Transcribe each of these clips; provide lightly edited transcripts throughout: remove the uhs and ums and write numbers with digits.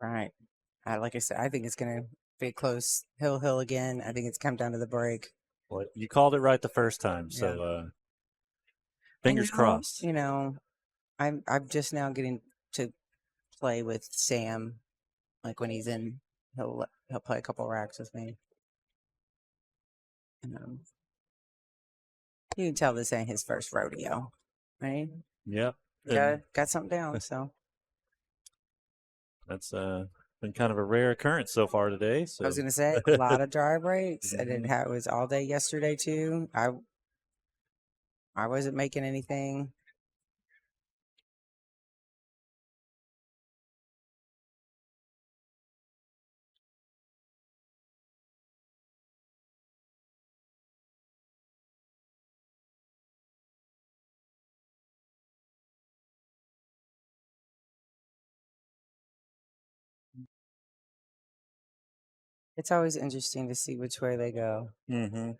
Right. Like I said, I think it's going to be close hill again. I think it's come down to the break. Well, you called it right the first time, Yeah. so And fingers crossed. I'm just now getting to play with Sam. Like when he's in, he'll play a couple racks with me. And you can tell this ain't his first rodeo, right? Yep. And Got something down. So that's been kind of a rare occurrence so far today. I was So gonna say a lot of dry breaks. I didn't Mhm. have it was all day yesterday too. I wasn't making anything. It's always interesting to see which way they go. Mhm.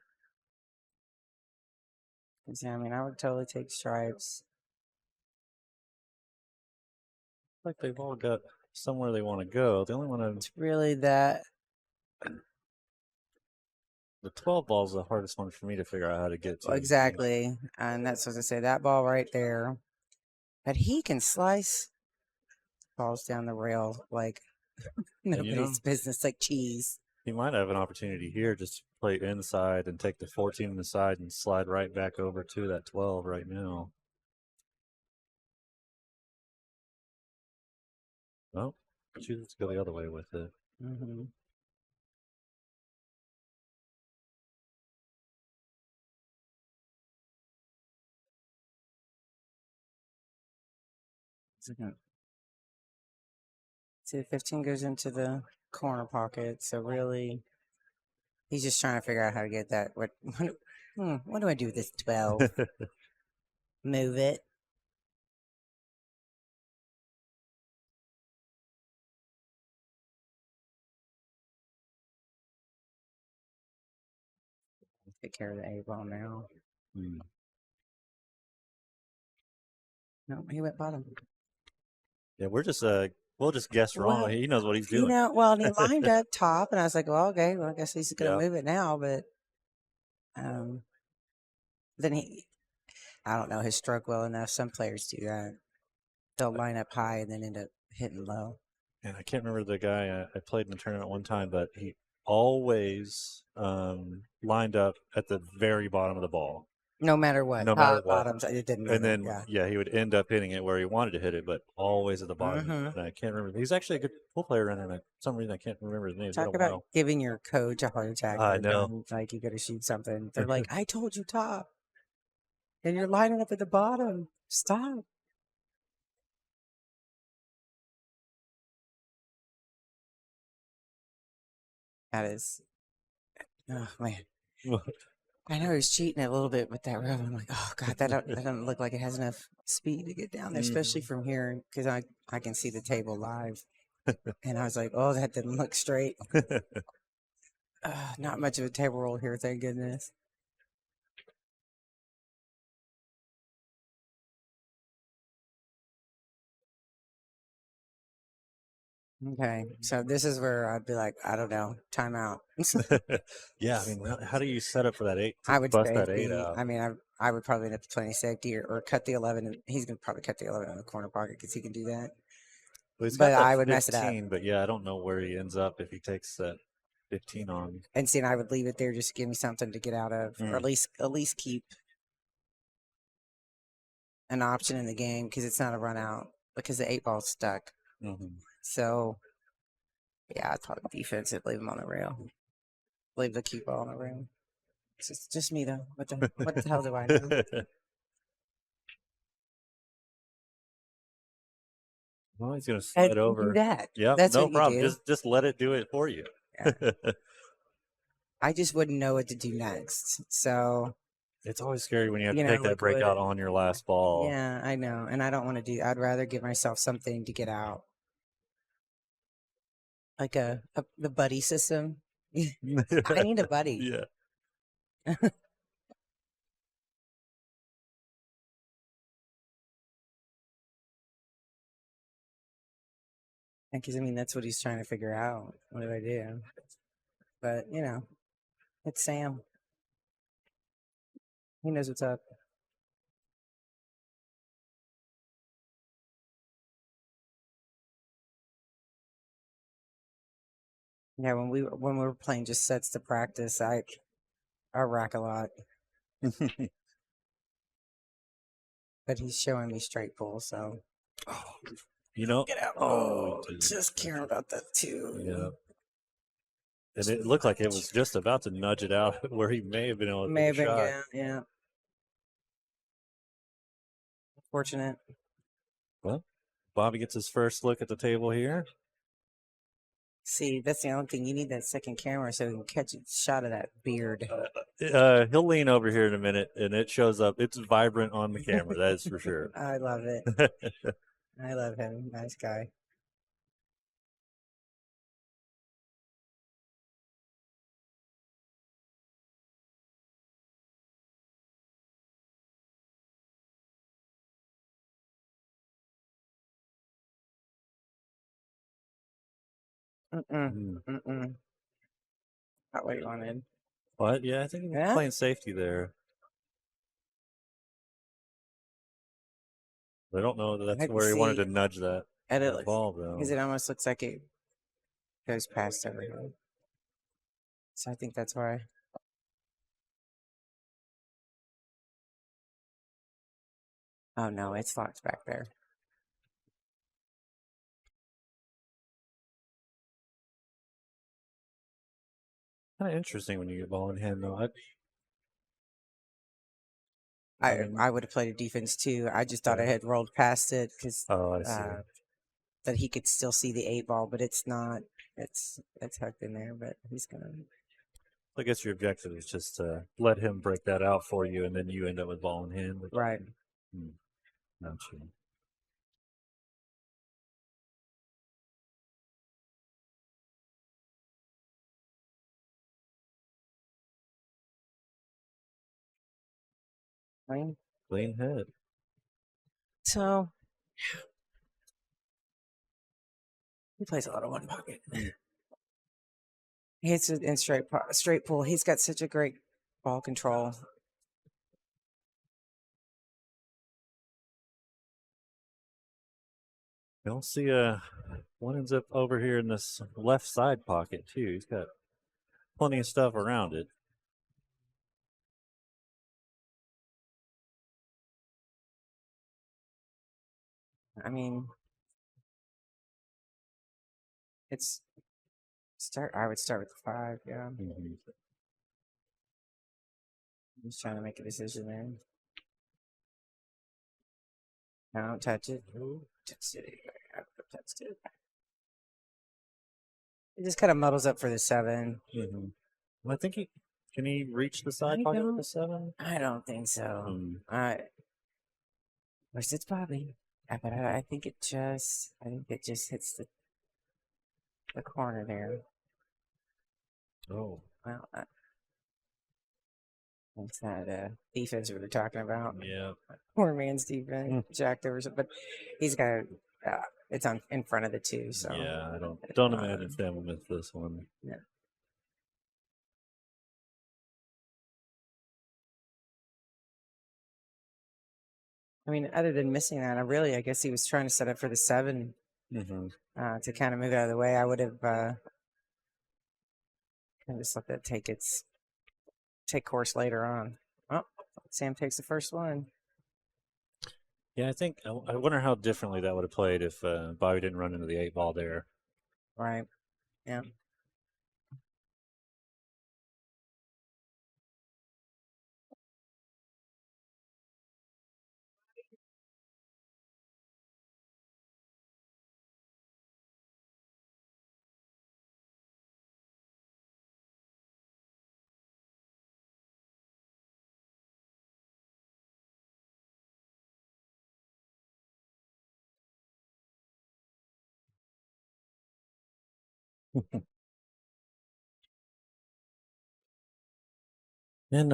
'Cause, I mean, I would totally take stripes. Like they've all got somewhere they want to go. The only one It's really that the 12 ball is the hardest one for me to figure out how to get to. exactly, and that's what I say. That ball right there, but he can slice balls down the rail like And nobody's business, like cheese. he might have an opportunity here just to play inside and take the 14 inside and slide right back over to that 12 right now. Well, chooses to go the other way with it. Mm-hmm. See, the 15 goes into the corner pocket, so really, he's just trying to figure out how to get that. What do I do with this 12? Move it. Take care of the A ball now. Hmm. No, he went bottom. Yeah, we'll just guess wrong. Well, He knows what he's doing. well, and he lined up top, and I was like, well, okay, well, I guess he's going to Yeah. move it now. But um, then I don't know his stroke well enough. Some players do that. They'll line up high and then end up hitting low. And I can't remember the guy I played in the tournament one time, but he always lined up at the very bottom of the ball, No matter what, no matter top, what. bottoms, it didn't And matter. then, Yeah. yeah, he would end up hitting it where he wanted to hit it, but always at the bottom. Mm-hmm. And I can't remember. He's actually a good pool player, and for some reason I can't remember his name. It's been a Talk about while. giving your coach a heart attack I every know. time like you got to shoot something. They're like, I told you top, and you're lining up at the bottom. Stop. That is, oh man. I know he's cheating a little bit with that rub. I'm like, oh god, that doesn't look like it has enough speed to get down there, especially from here, because I can see the table live, and I was like, oh, that didn't look straight. Not much of a table roll here, thank goodness. Okay, so this is where I'd be like, I don't know, timeout. Yeah, I mean, how do you set up for that eight to I would bust that eight safety. out? I mean, I would probably end up playing safety or cut the 11. And he's gonna probably cut the 11 in the corner pocket because he can do that. Well, he's got But that I would mess it up. 15, but yeah, I don't know where he ends up if he takes that 15 on. And see, and I would leave it there just to give me something to get out of, or Mm. at least keep an option in the game because it's not a run out because the 8 ball's stuck. Mm-hmm. So yeah, I'd probably defensive, leave him on the rail, leave the cue ball on the rail. It's just me though. What the hell do I know? Well, he's gonna And slide do over. that. Yep, That's no what you problem. do. Just let it do it for you. Yeah. I just wouldn't know what to do next. So It's always scary when you have to take that like what? breakout on your last ball. Yeah, I know, and I don't want to do. I'd rather give myself something to get out, like the buddy system. I need a buddy. Yeah. Because I mean, that's what he's trying to figure out. What do I do? But it's Sam. He knows what's up. Yeah, when we were playing just sets to practice, I rack a lot, but he's showing me straight pull, so get out. Oh, just caring about that too. Yeah. And it looked like it was just about to nudge it out where he may have been able to May take have a been shot. good, yeah. Fortunate. Well, Bobby gets his first look at the table here. See, that's the only thing. You need that second camera so you can catch a shot of that beard. He'll lean over here in a minute, and it shows up. It's vibrant on the camera, that is for sure. I love it. I love him. Nice guy. Mm. Mm-mm. Not what he wanted. What? Yeah, I think he was Yeah? playing safety there. I don't know that I that's can where he wanted see. to nudge that And it looks, ball, though. because it almost looks like it goes past everything. So I think that's why. Oh no, it's locked back there. Kind of interesting when you get ball in hand, though. I would have played a defense too. I just thought I had rolled past it because Oh, I see. that he could still see the 8 ball, but it's not. It's hooked in there, but he's gonna. I guess your objective is just to let him break that out for you, and then you end up with ball in hand. Right. Not sure. Clean. Clean head. So he plays a lot of one pocket. He hits it in straight pull. He's got such a great ball control. You'll see one ends up over here in this left side pocket too. He's got plenty of stuff around it. I mean, it's start. I would start with the 5. Yeah, he's trying to make a decision there. No, don't touch it. Touched it. I would have touched it. It just kind of muddles up for the 7. Well, I think can he reach the side pocket with the 7? I don't think so. Of course, it's Bobby, but I think it just hits the corner there. Oh, Well, it's that defense we were talking about. yeah. Poor man's defense, jacked over. But he's got it's on in front of the 2. So Yeah, I don't imagine Sam will miss this one. Yeah. I mean, other than missing that, I guess he was trying to set up for the 7 to kind of move out of the way. I would have kind of just let that take course later on. Oh, Sam takes the first one. Yeah, I wonder how differently that would have played if Bobby didn't run into the 8 ball there. Right. Yeah. And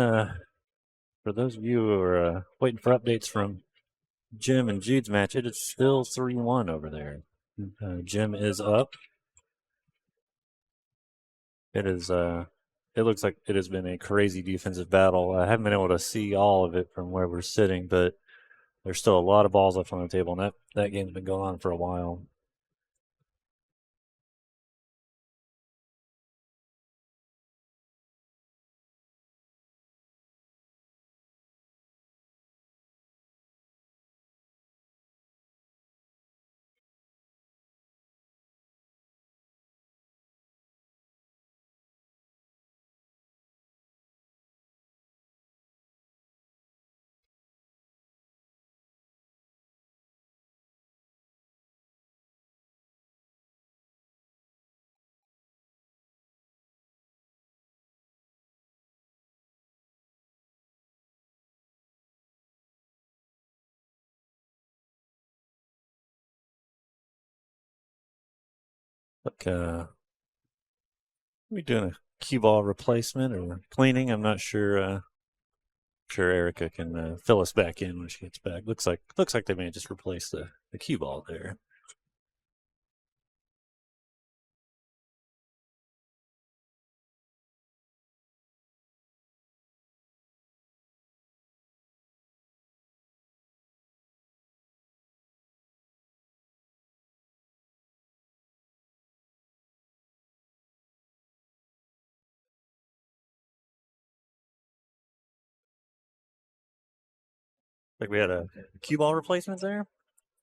for those of you who are waiting for updates from Jim and Jude's match, it is still 3-1 over there. Jim is up. It is. It looks like it has been a crazy defensive battle. I haven't been able to see all of it from where we're sitting, but there's still a lot of balls left on the table, and that game's been going on for a while. Like, we doing a cue ball replacement or cleaning? I'm not sure. Sure, Erica can fill us back in when she gets back. Looks like they may just replace the cue ball there. Like we had a cue ball replacement there.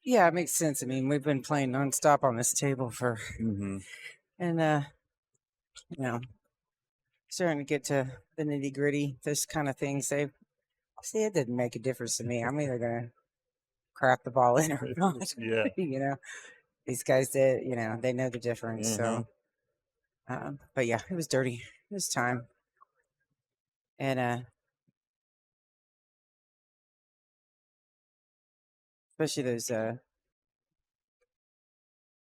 Yeah, it makes sense. I mean, we've been playing nonstop on this table for, Mm-hmm. and you know, starting to get to the nitty gritty. Those kind of things. They see it didn't make a difference to me. I'm either gonna crap the ball in or not. Yeah. These guys did. They know the difference. Mm-hmm. So, but yeah, it was dirty. It was time, and especially those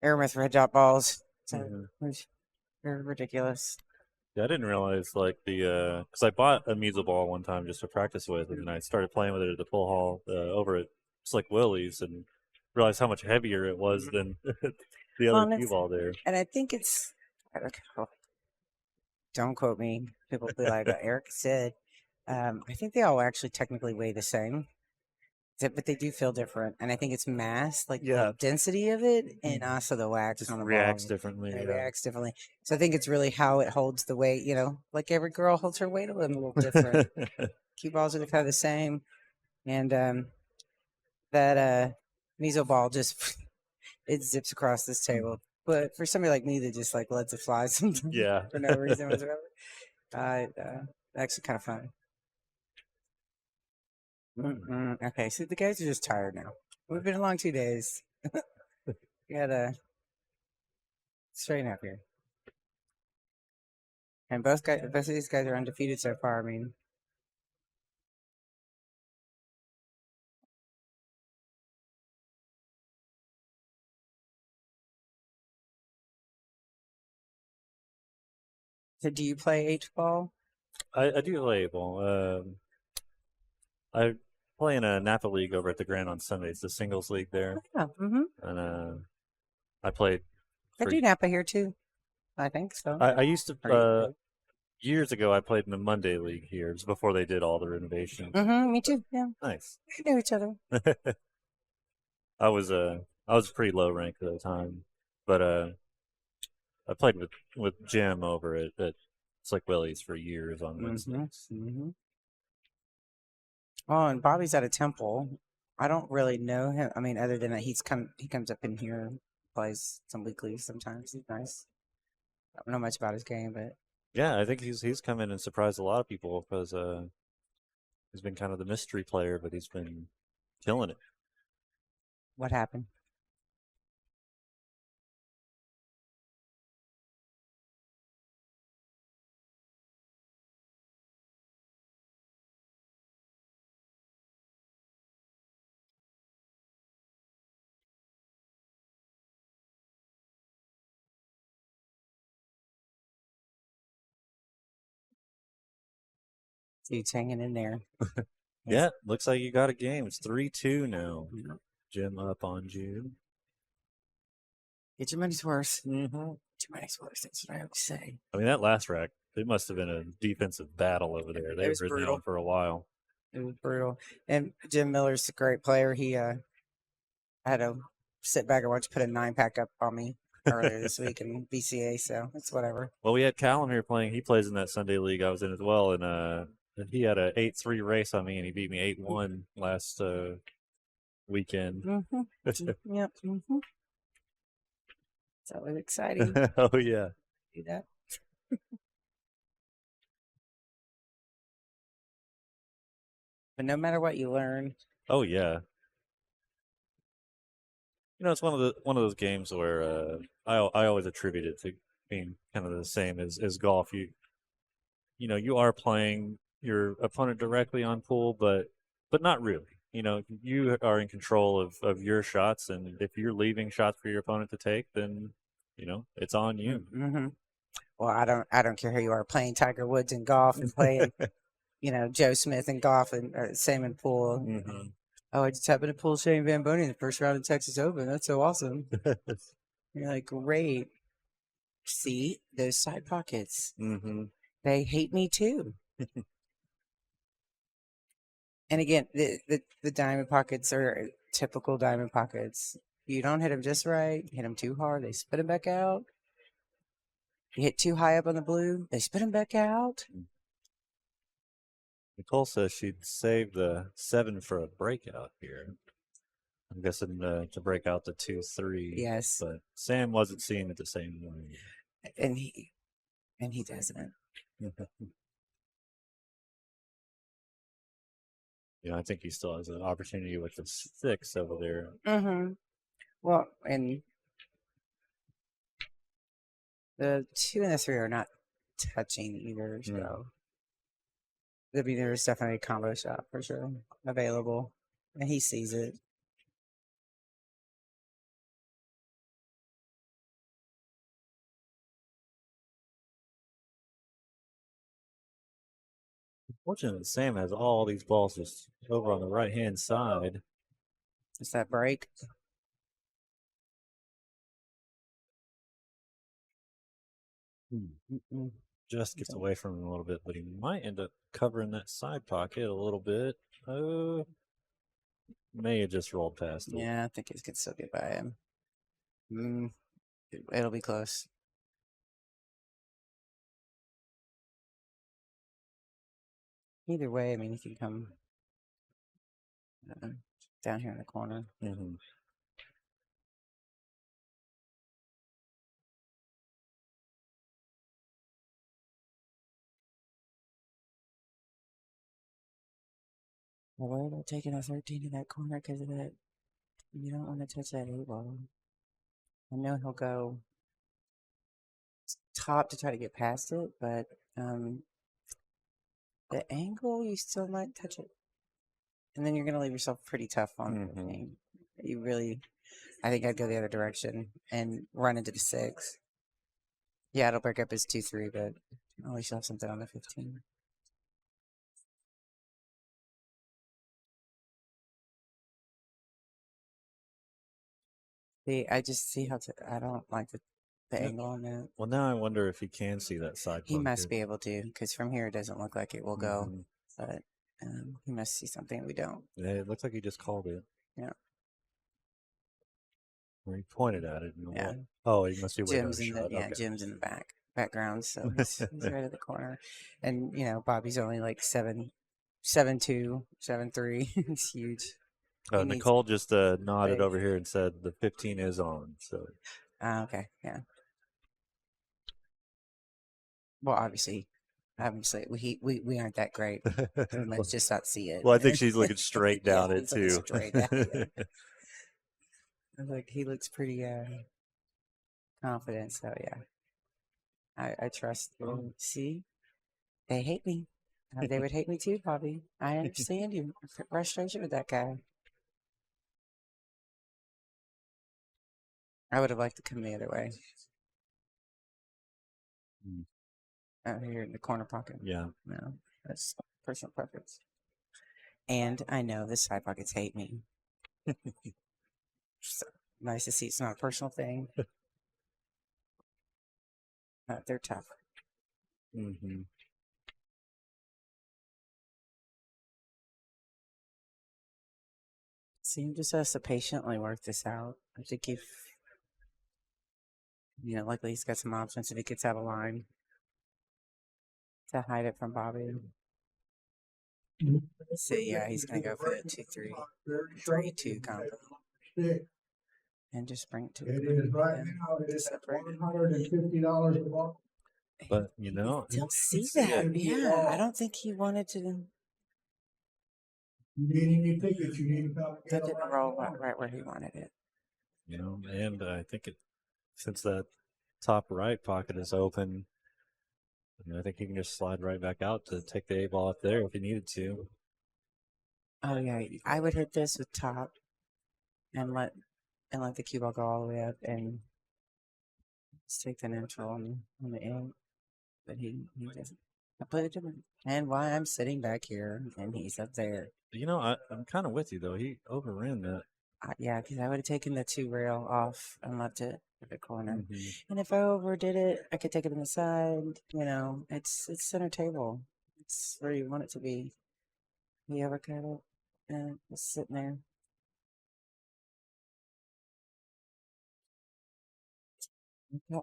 aramith red dot balls. So they're ridiculous. Yeah, I didn't realize like the because I bought a Measle ball one time just to practice with, and I started playing with it at the pull hall over at Slick Willie's, and realized how much heavier it was than the Well, other cue ball there. and I think it's. Don't quote me. People be like, Eric said. I think they all actually technically weigh the same, but they do feel different. And I think it's mass, like Yeah, the density of it, and also the wax just on the reacts ball. differently. It Yeah. reacts differently. So I think it's really how it holds the weight. Like every girl holds her weight a little different. Cue balls are kind of the same, and that meso ball just it zips across this table. But for somebody like me that just like lets it fly sometimes Yeah. for no reason whatsoever, actually kind of fun. Okay, so the guys are just tired now. We've been along 2 days. You gotta straighten up here. And both of these guys are undefeated so far. I mean, so do you play H ball? I do label. I play in a Napa league over at the Grand on Sundays, the singles league there, Yeah, and I played I for. do Napa here too. I think so. I used to Or years ago. I played in the Monday league here. It was before they did all the renovations. me too. Yeah, Nice. we know each other. I was pretty low rank at the time, but I played with Jim over at Slick Willie's for years on Wednesdays. Oh, and Bobby's at a temple. I don't really know him. I mean, other than that, he comes up in here, plays some weeklies sometimes. He's nice. I don't know much about his game, but Yeah, I think he's come in and surprised a lot of people because he's been kind of the mystery player, but he's been killing it. what happened? He's hanging in there. Yeah, looks like you got a game. It's 3-2 now. Jim up on June. Get your money's worth. Mm-hmm. Get your money's worth. That's what I always say. I mean, that last rack, it must have been a defensive battle over there. They It was were in that brutal. one for a while. It was brutal. And Jim Miller's a great player. He had to sit back and watch put a 9-pack up on me earlier this week in BCA, so it's whatever. Well, we had Callum here playing. He plays in that Sunday league I was in as well, and he had a 8-3 race on me, and he beat me 8-1 last weekend. Mm-hmm. Yep. Mm-hmm. So it was exciting. Oh yeah. Do that. But no matter what you learn, Oh yeah. You know, it's one of those games where I always attribute it to being kind of the same as golf. You know you are playing your opponent directly on pool, but not really. You know, you are in control of your shots, and if you're leaving shots for your opponent to take, then you know it's on you. mm-hmm. Well, I don't care who you are playing Tiger Woods in golf and playing, Joe Smith in golf and same in pool. Mm-hmm. Oh, I just happened to pull Shane Van Boney in the first round of Texas Open. That's so awesome. You're like, great. See those side pockets. Mm-hmm. They hate me too. And again, the diamond pockets are typical diamond pockets. You don't hit them just right. Hit them too hard, they spit them back out. You hit too high up on the blue, they spit them back out. Nicole says she'd save the 7 for a breakout here. I'm guessing to break out the 2-3. Yes, But Sam wasn't seeing it the same way. and he doesn't. You know, I think he still has an opportunity with the 6 over there. Mm-hmm. Well, and the 2 and the 3 are not touching either, so I mean, there's definitely a combo shot for sure available, and he sees it. Fortunately, Sam has all these balls just over on the right hand side. It's that break. Just gets away from him a little bit, but he might end up covering that side pocket a little bit. Oh, may have just rolled past him. Yeah, I think he could still get by him. It'll be close. Either way, I mean, he can come down here in the corner. Mm-hmm. Well, why are they taking a 13 in that corner? Because of that. You don't want to touch that 8 ball. I know he'll go top to try to get past it, but the angle, you still might touch it. And then you're going to leave yourself pretty tough on 15. You really, I think I'd go the other direction and run into the 6. Yeah, it'll break up his 2-3, but at least you'll have something on the 15. See, I just see I don't like the angle on that. Well, now I wonder if he can see that side. He must be able to, because from here it doesn't look like it will go. But he must see something we don't. Yeah, it looks like he just called it. Yeah. Where he pointed at it. And Yeah. Oh, he must be way Jim's in the okay. Jim's in the background, so he's right at the corner. And Bobby's only like 7'2", 7'3". He's huge. Nicole just nodded over here and said the 15 is on. So. Okay. Yeah. Well, obviously, we aren't that great. We must just not see it. Well, I think she's looking straight down it too. Straight down, yeah. Like he looks pretty confident. So yeah, I trust them. See, they hate me. They would hate me too, Bobby. I understand your frustration with that guy. I would have liked to come the other way. Out here in the corner pocket. Yeah. No, that's personal preference. And I know the side pockets hate me. So nice to see it's not a personal thing. They're tough. Mm-hmm. So you just has to patiently work this out. I think if luckily he's got some options if he gets out of line to hide it from Bobby. So yeah, he's gonna go for the 2-3-3-2 combo and just bring it to $150 a month. But don't see that. Yeah, I don't think he wanted to. That didn't roll right where he wanted it. And I think since that top right pocket is open, I think he can just slide right back out to take the 8 ball up there if he needed to. Oh yeah, I would hit this with top and let the cue ball go all the way up and just take the neutral on the end. But he doesn't. I put it different. And why I'm sitting back here and he's up there. I'm kind of with you though. He overran that. Yeah, because I would have taken the 2 rail off and left it at the corner. Mm-hmm. And if I overdid it, I could take it on the side. It's center table. It's where you want it to be. You overcut it, and it's sitting there.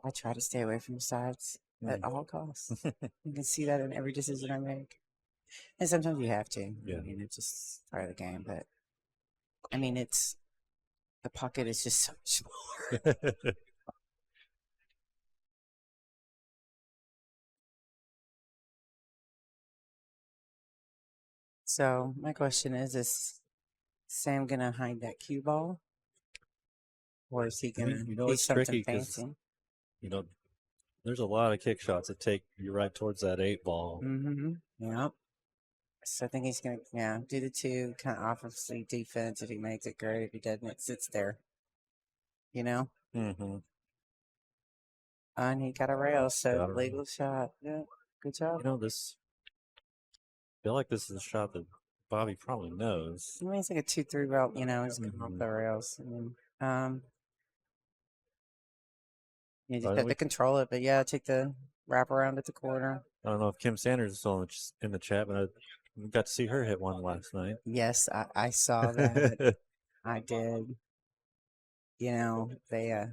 I try to stay away from the sides at all costs. You can see that in every decision I make. And sometimes you have to. Yeah. I mean, it's just part of the game. But, I mean, the pocket is just so much smaller. So, my question is Sam going to hide that cue ball? Or is he going to do it's something tricky fancy? There's a lot of kick shots that take you right towards that 8 ball. Mm-hmm. Yep. So I think he's going to, do the 2, kind of offensively defense. If he makes it, great. If he doesn't, it sits there. Mm-hmm. And he got a rail, so legal shot. Yeah, good job. I feel like this is a shot that Bobby probably knows. I mean, it's like a 2-3 rail, he's coming off the rails. I mean, you just have to control it, but yeah, take the wrap around at the corner. I don't know if Kim Sanders is still in the chat, but I got to see her hit one last night. Yes, I saw that. I did. They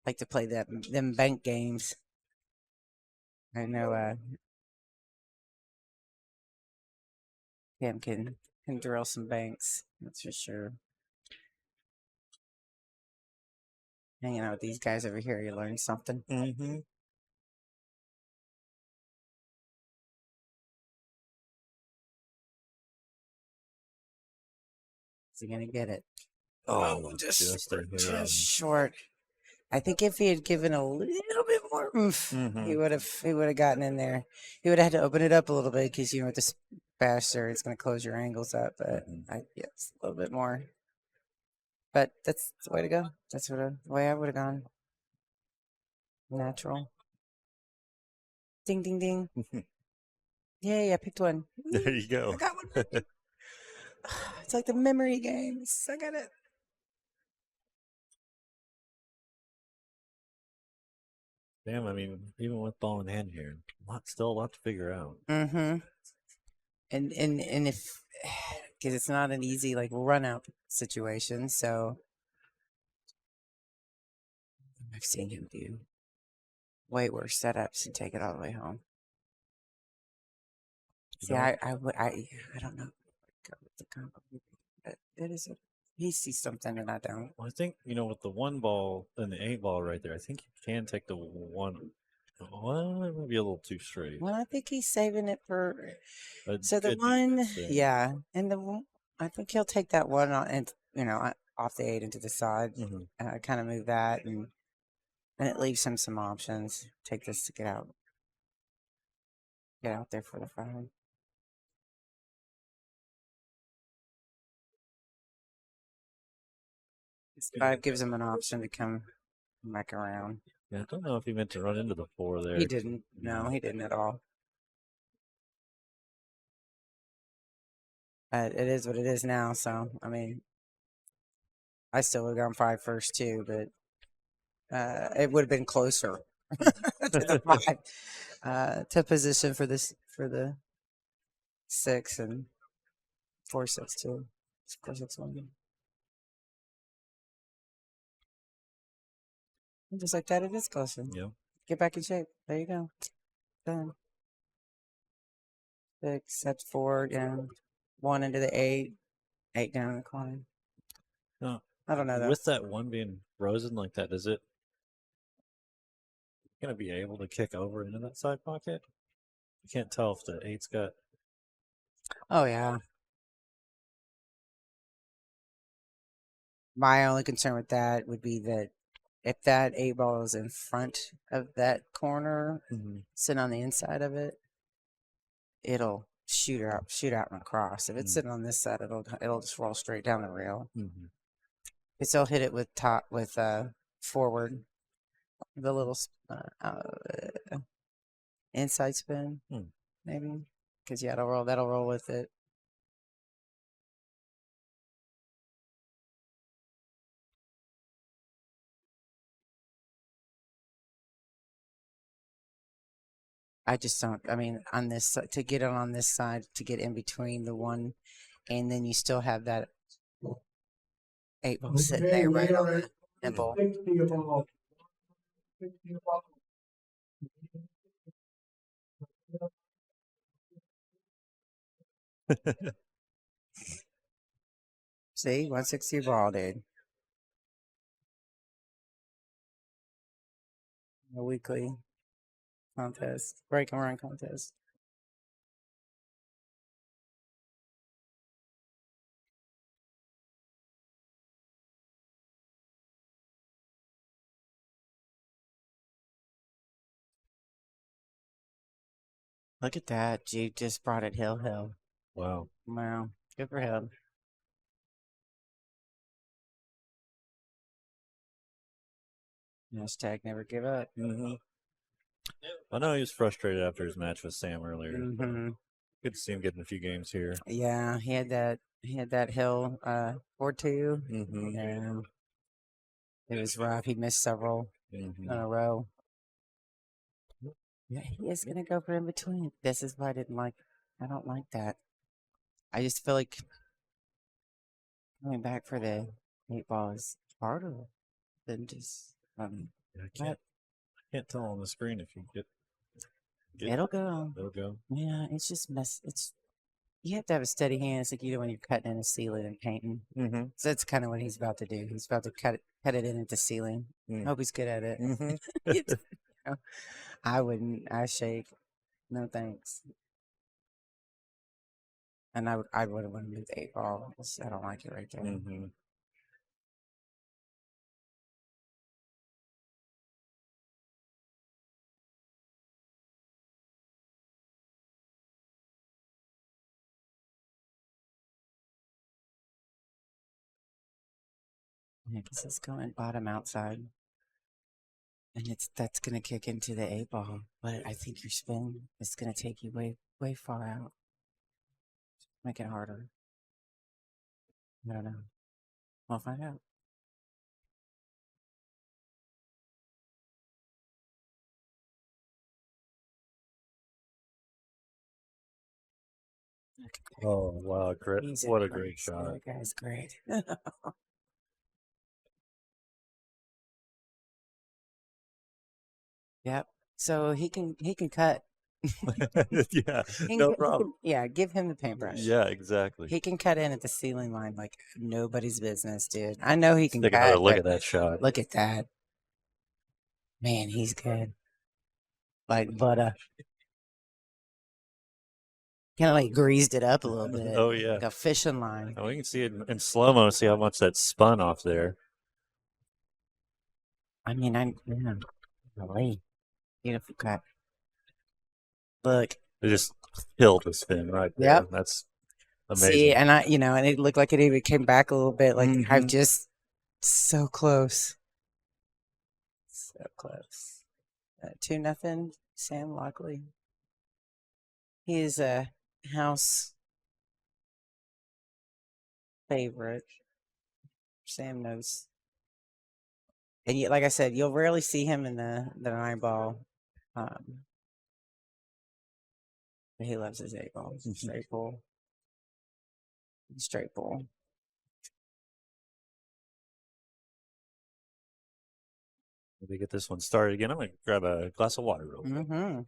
like to play them bank games. I know Kim can drill some banks, that's for sure. Hanging out with these guys over here, you learn something. Mm-hmm. Is he gonna get it? Oh, just short. I think if he had given a little bit more oomph, he would have gotten in there. He would have had to open it up a little bit because with this basher, it's going to close your angles up. But yes, a little bit more. But that's the way to go. That's the way I would have gone. Natural. Ding ding ding. Yay! I picked one. There you go. I got one. It's like the memory games. I got it. Damn, I mean, even with ball in hand here, still a lot to figure out. Mm-hmm. And if because it's not an easy run out situation, so I've seen him do way worse setups and take it all the way home. See, I don't know. But it is. He sees something and I don't. Well, I think with the 1 ball and the 8 ball right there, I think you can take the 1. Well, it might be a little too straight. Well, I think he's saving it for. So the 1, yeah, and I think he'll take that 1 on, and off the 8 into the side, kind of move that, and it leaves him some options. Take this to get out there for the 5. This 5 gives him an option to come back around. Yeah, I don't know if he meant to run into the 4 there. He didn't. No, he didn't at all. But it is what it is now. So I mean, I still would have gone 5 first too, but it would have been closer. to the 5, to position for the 6 and 4-6-2, 4-6-1. And just like that, it is closer. Yeah. Get back in shape. There you go. Done. 6, that's 4 down. 1 into the 8. 8 down in the corner. No, I don't know though. with that 1 being frozen like that, is it gonna be able to kick over into that side pocket? You can't tell if the 8's got. Oh yeah. My only concern with that would be that if that 8 ball is in front of that corner, sitting on the inside of it, it'll shoot out and across. If it's sitting on this side, it'll just roll straight down the rail. Because they'll hit it with forward, the little inside spin, maybe. Because yeah, that'll roll with it. I just don't. I mean, on this to get it on this side, to get in between the 1, and then you still have that 8 ball sitting there right on the nipple. See, 160 ball, dude. A weekly contest, break and run contest. Look at that. G just brought it hill. Wow. Wow. Good for him. Hashtag never give up. I know he was frustrated after his match with Sam earlier. Good to see him getting a few games here. Yeah, he had that hill or 2. And it was rough. He missed several in a row. Yeah, he is gonna go for in between. This is why I don't like that. I just feel like coming back for the 8 ball is harder than just I can't tell on the screen if you get it'll go. It'll go. Yeah, it's just you have to have a steady hand. It's like you do when you're cutting in a ceiling and painting. So that's kind of what he's about to do. He's about to cut it in at the ceiling. Hope he's good at it. I wouldn't. I shake. No thanks. And I would have wanted to move the 8 ball. I don't like it right there. Yeah, because it's going bottom outside. And that's going to kick into the 8 ball. But I think your spin is going to take you way far out. Make it harder. I don't know. We'll find out. Oh wow, great! What a great shot! That guy's great. Yep. So he can cut. Yeah, no problem. Give him the paintbrush. Yeah, exactly. He can cut in at the ceiling line like nobody's business, dude. I know he can Take cut. another look at that shot. Look at that. Man, he's good. Like butter. Kind of like greased it up a little bit. Oh yeah, like a fishing line. Oh, we can see it in slow mo. See how much that spun off there. I mean, really beautiful cut. Look, it just killed the spin right there. Yep, that's amazing. See, and and it looked like it even came back a little bit. Like I've just so close, so close. 2-0, Sam Lockley. He is a house favorite. Sam knows And like I said, you'll rarely see him in the 9 ball. Um, but he loves his 8 ball. Straight pull. Straight pull. Let me get this one started again. I'm going to grab a glass of water real quick. Mm-hmm.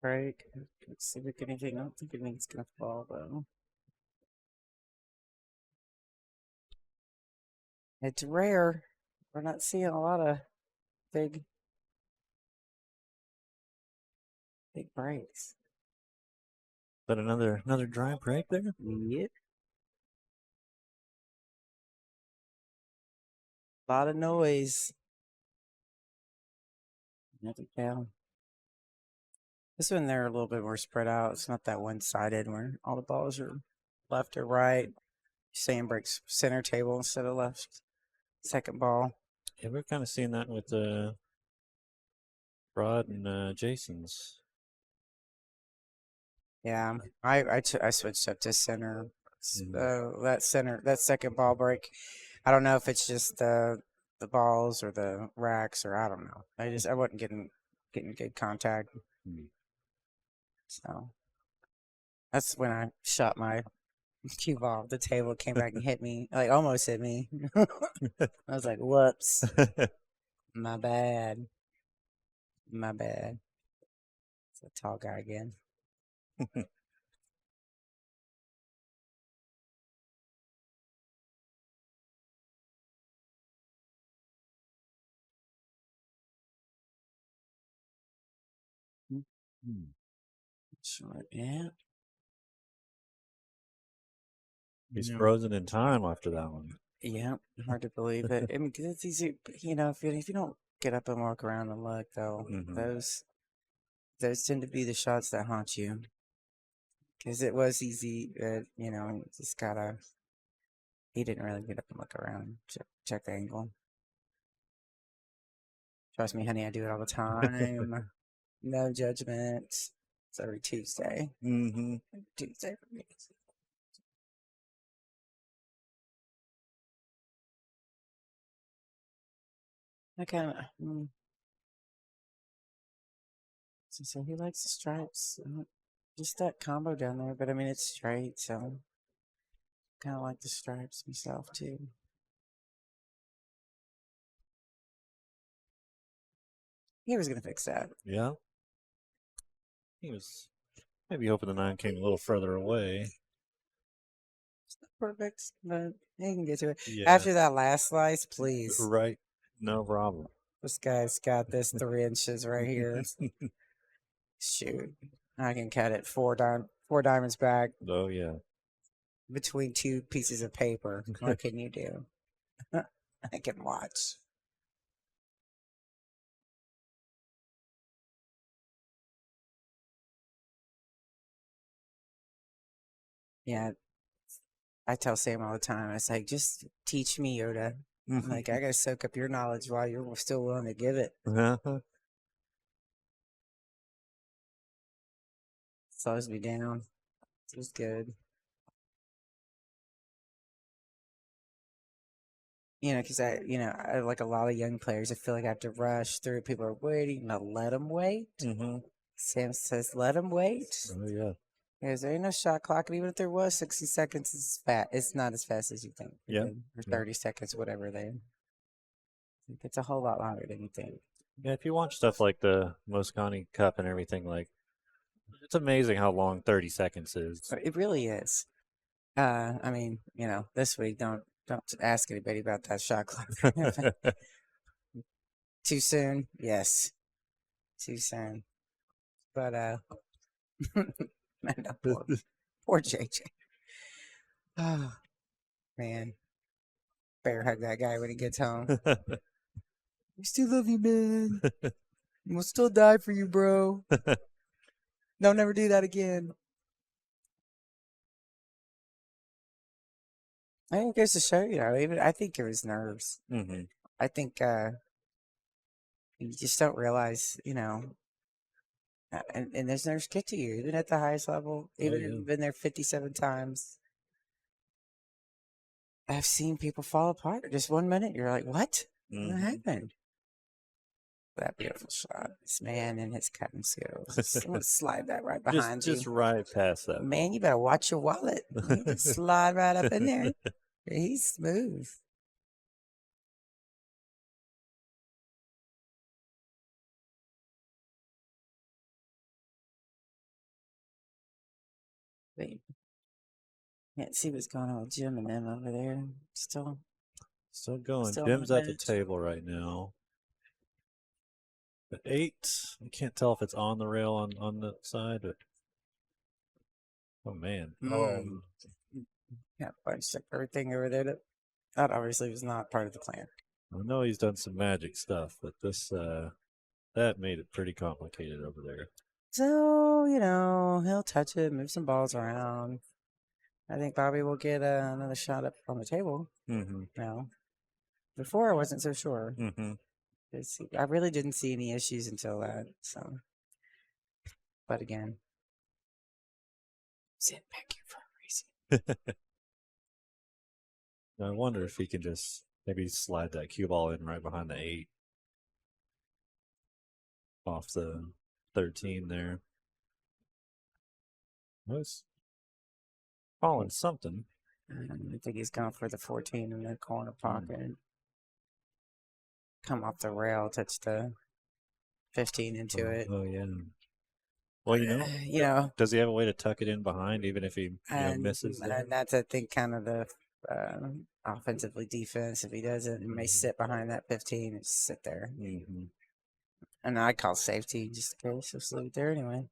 Break. Let's see if we get anything. I don't think anything's gonna fall though. It's rare. We're not seeing a lot of big breaks. But another dry break there? Yep. A lot of noise. Nothing down. This one they're a little bit more spread out. It's not that one-sided where all the balls are left or right. Sam breaks center table instead of left. Second ball. Yeah, we're kind of seeing that with Rod and Jason's. Yeah, I switched up to center. That second ball break. I don't know if it's just the balls or the racks or I don't know. I wasn't getting good contact. So that's when I shot my cue ball off the table. It came back and hit me, like almost hit me. I was like, "Whoops, my bad, my bad." It's a tall guy again. Short, yeah. He's Yeah. frozen in time after that one. Yeah, hard to believe it. I mean, 'cause it's easy, if you don't get up and walk around and look, though, those tend to be the shots that haunt you. Because it was easy, just gotta. He didn't really get up and look around, check the angle. Trust me, honey, I do it all the time. No judgment. It's every Tuesday. Mm-hmm. Tuesday for me. I kind of. So he likes the stripes. Just that combo down there, but I mean it's straight, so kind of like the stripes myself too. He was gonna fix that. Yeah. He was maybe hoping the 9 came a little further away. It's not perfect, but he can get to it. Yeah. After that last slice, please. Right. No problem. This guy's got this 3 inches right here. Shoot, I can cut it four diamonds back Oh yeah. between 2 pieces of paper. What can you do? I can watch. Yeah, I tell Sam all the time. I say, just teach me, Yoda. Like I gotta soak up your knowledge while you're still willing to give it. Slows me down. It was good. Because I like a lot of young players. I feel like I have to rush through. People are waiting. No, let them wait. Sam says, let them wait. Oh yeah. Because there ain't no shot clock, and even if there was, 60 seconds is fast. It's not as fast as you think. Yeah. Or 30 seconds, whatever they. It's a whole lot longer than you think. Yeah, if you watch stuff like the Mosconi Cup and everything, like it's amazing how long 30 seconds is. It really is. I mean, this week don't ask anybody about that shot clock. Too soon? Yes. Too soon. But man, no, poor JJ. Oh man. Better hug that guy when he gets home. We still love you, man. We'll still die for you, bro. Don't never do that again. I think it goes to show, even I think it was nerves. Mm-hmm. I think you just don't realize, and those nerves get to you, even at the highest level. Even if you've been there 57 times. I've seen people fall apart. Just 1 minute, you're like, what? What happened? That beautiful shot. This man and his cutting skills. I'm going to slide that right behind you. Just right past that. Man, you better watch your wallet. You can slide right up in there. He's smooth. Wait. Can't see what's going on with Jim and them over there. Still going. Still Jim's on at the bench. table right now. At 8, I can't tell if it's on the rail on the side, but oh man. Yeah, bunch of everything over there. That obviously was not part of the plan. I know he's done some magic stuff, but this that made it pretty complicated over there. So, he'll touch it, move some balls around. I think Bobby will get another shot up on the table. Mm-hmm. Now, before I wasn't so sure. Mm-hmm. I really didn't see any issues until that. So, but again, sit back here for a reason. I wonder if he can just maybe slide that cue ball in right behind the 8 off the 13 there. Was calling something. I think he's going for the 14 in the corner pocket. Come off the rail, touch the 15 into it. Oh yeah. Well, does he have a way to tuck it in behind, even if he misses? And that's, I think, kind of the offensively defense. If he doesn't, he may sit behind that 15 and just sit there. Mm-hmm. And I call safety just in case. Just leave it there anyway.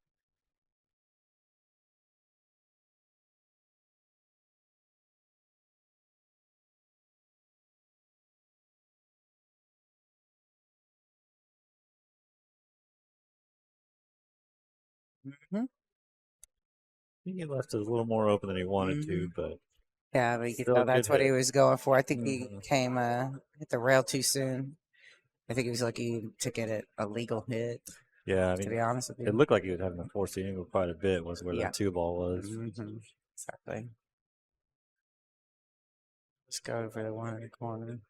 Mm-hmm. He left it a little more open than he wanted to, but yeah, but you can tell that's what he was going for. I think he came hit the rail too soon. I think he was lucky to get it a legal hit. Yeah, to be honest with you, it looked like he was having to force the angle quite a bit. Was where that 2 ball was. Mm-hmm. Exactly. Let's go for the one in the corner.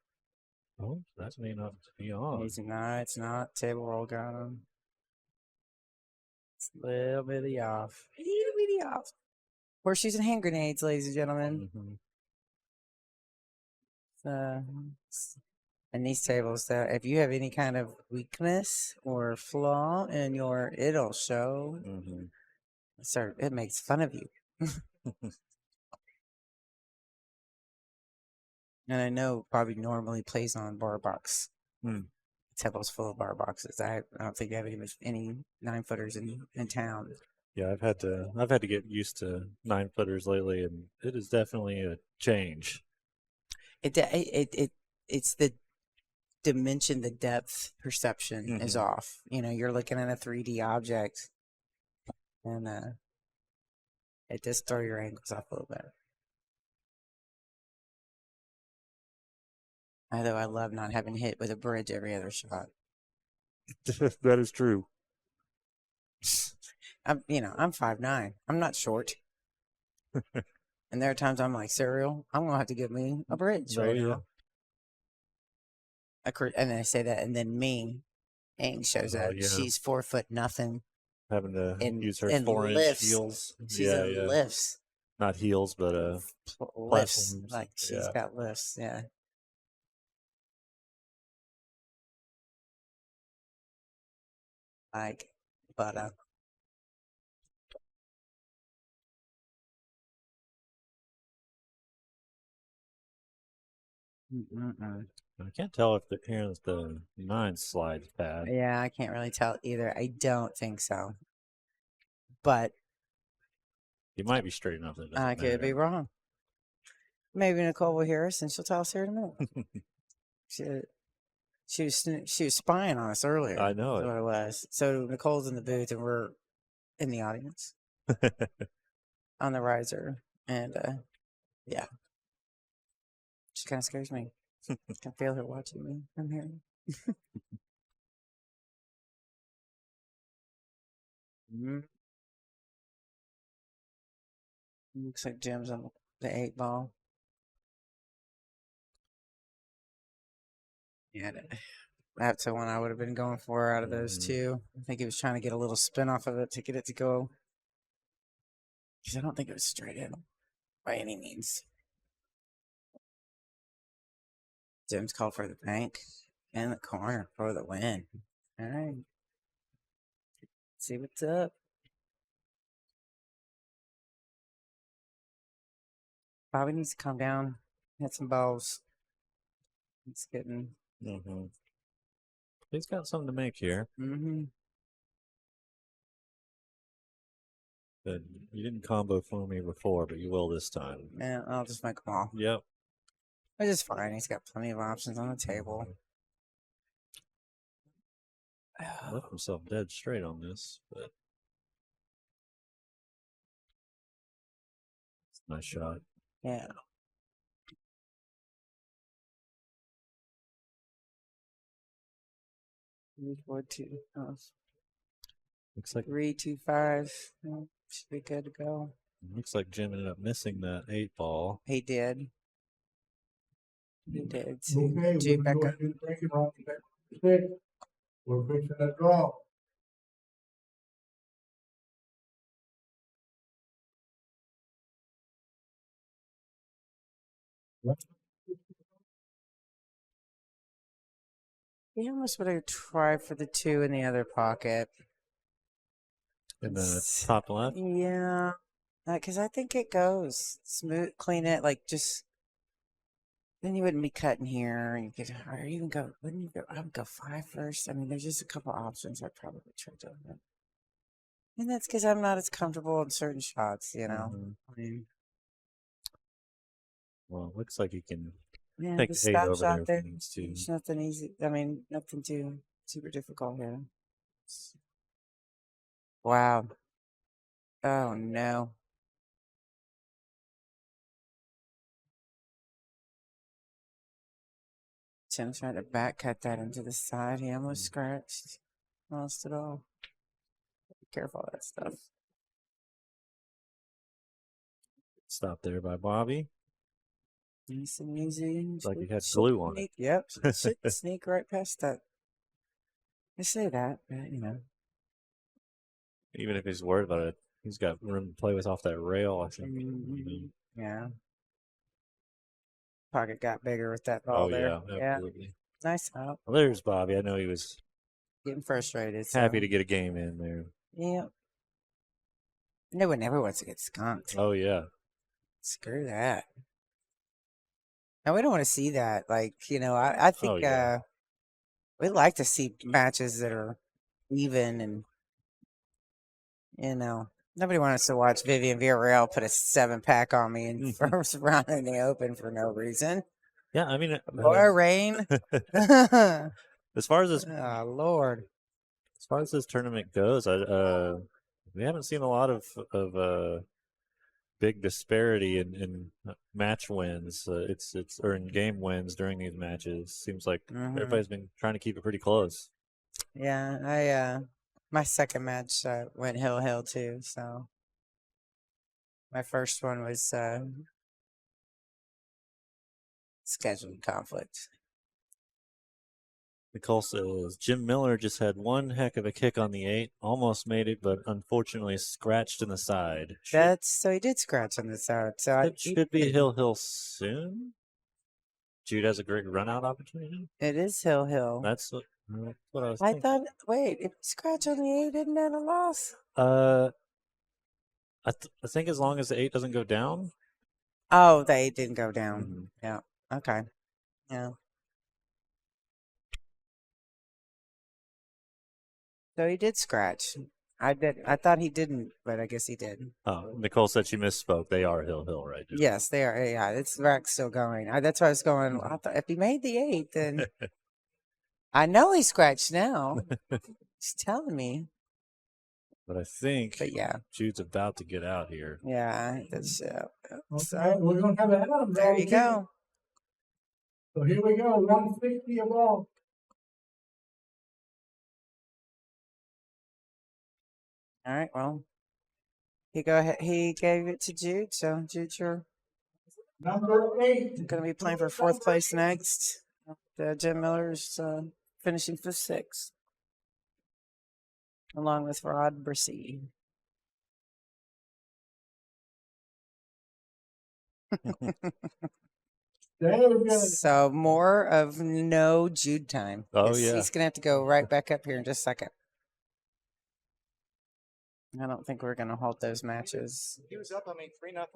Oh, that may not be on. It's not. Table roll got him. It's a little bitty off. Little bitty off. Horseshoes and hand grenades, ladies and gentlemen. And these tables, if you have any kind of weakness or flaw in it'll show. Sir, it makes fun of you. And I know Bobby normally plays on bar box. Table's full of bar boxes. I don't think they have any 9-footers in town. Yeah, I've had to get used to 9-footers lately, and it is definitely a change. It's the dimension, the depth perception is off. You're looking at a 3D object, and it does throw your angles off a little bit. Although I love not having hit with a bridge every other shot. That is true. I'm 5'9". I'm not short. And there are times I'm like, cereal, I'm going to have to give me a bridge right now. And then I say that, and then Ming shows up. She's 4 foot nothing. having to and use her and 4-inch lifts. heels. She's Yeah, in yeah. lifts, Not heels, but lifts. platforms. Like she's Yeah. got lifts. Yeah. Like, but mm-mm. I can't tell if the 9 slides pad. Yeah, I can't really tell either. I don't think so, but You might be straight enough that it I doesn't could be matter. wrong. Maybe Nicole will hear us and she'll tell us here in a minute. She, she was spying on us earlier. I know That's what it was. So Nicole's in the booth and we're in the audience it. on the riser, and yeah, she kind of scares me. I can feel her watching me from here. Mm, looks like Jim's on the 8 ball. Yeah, that's the one I would have been going for out of those Mhm. two. I think he was trying to get a little spin off of it to get it to go. Because I don't think it was straight in by any means. Jim's called for the bank in the corner for the win. All right. See what's up. Bobby needs to calm down. Hit some balls. It's getting. Mm-hmm. He's got something to make here. Mm-hmm. But you didn't combo for me before, but you will this time. Yeah, I'll just make them all. Yep. Which is fine. He's got plenty of options on the table. Left himself dead straight on this, but nice shot. Yeah. Three, 4, 2. Oh, Looks like 3, 2, 5. Yeah, should be good to go. Jim ended up missing that 8 ball. He did. He did. Okay, G we're back gonna go up. ahead and do the breaking roll. Six. We're fixing to draw. He almost would have tried for the 2 in the other pocket. In the top left? Yeah. Because I think it goes smooth, clean it, like just. Then you wouldn't be cutting here, and you could, or even go. Wouldn't you go? I would go 5 first. I mean, there's just a couple options I'd probably try doing it. And that's because I'm not as comfortable in certain shots, you know. Mhm. I mean, Well, it looks like he can yeah, take the the 8 stop over there shot if there. he needs to. There's nothing easy. I mean, nothing too super difficult here. Wow. Oh no. Tim tried to back cut that into the side. He almost scratched. Lost it all. Be careful of that stuff. Stop there by Bobby. Nice and easy. Like he had Should glue on it. sneak, yep. Should sneak right past that. I say that, but you know. Even if he's worried about it, he's got room to play with off that rail, I think. Yeah. Pocket got bigger with that ball Oh, there. yeah, Yeah. absolutely. Nice out. Well, there's Bobby. I know he was Getting frustrated. happy So. to get a game in there. Yeah. No one ever wants to get skunked. Oh, yeah. Screw that. And we don't want to see that. Like, you know, I think Oh, yeah. we like to see matches that are even and, you know, nobody wants to watch Vivian Villarreal put a 7-pack on me in first round in the Open for no reason. Yeah, I mean, Or rain. Oh, as far as this Lord. tournament goes, we haven't seen a lot of big disparity in match wins. It's or in game wins during these matches. Seems like everybody's been trying to keep it pretty close. Yeah, my second match went hill too. So my first one was scheduling conflict. Nicole says Jim Miller just had one heck of a kick on the 8, almost made it, but unfortunately scratched in the side. So he did scratch on the side. So It should be Hill soon. Jude has a great run out opportunity. It is Hill. That's what I was I thinking. thought. Wait, if scratch on the 8, isn't that a loss? I think as long as the 8 doesn't go down. Oh, the 8 didn't go down. Mhm. Yeah. Okay. Yeah. So he did scratch. I thought he didn't, but I guess he did. Oh, Nicole said she misspoke. They are Hill right now. Yes, they are. Yeah, it's rack's still going. That's why I was going. I thought if he made the 8, then I know he scratched now. He's telling me. But I think But yeah, Jude's about to get out here. yeah. That's Okay, we're gonna have a head of there you go. So here we go, 160 a ball. All right. Well, he go ahead. He gave it to Jude. So Jude, you're Number 8. going to be playing for 4th place next. Jim Miller's finishing for 6th, along with Rod Brissy. So more of no Jude time. Oh, yeah. He's going to have to go right back up here in just a second. I don't think we're going to halt those matches. He was up, 3-0.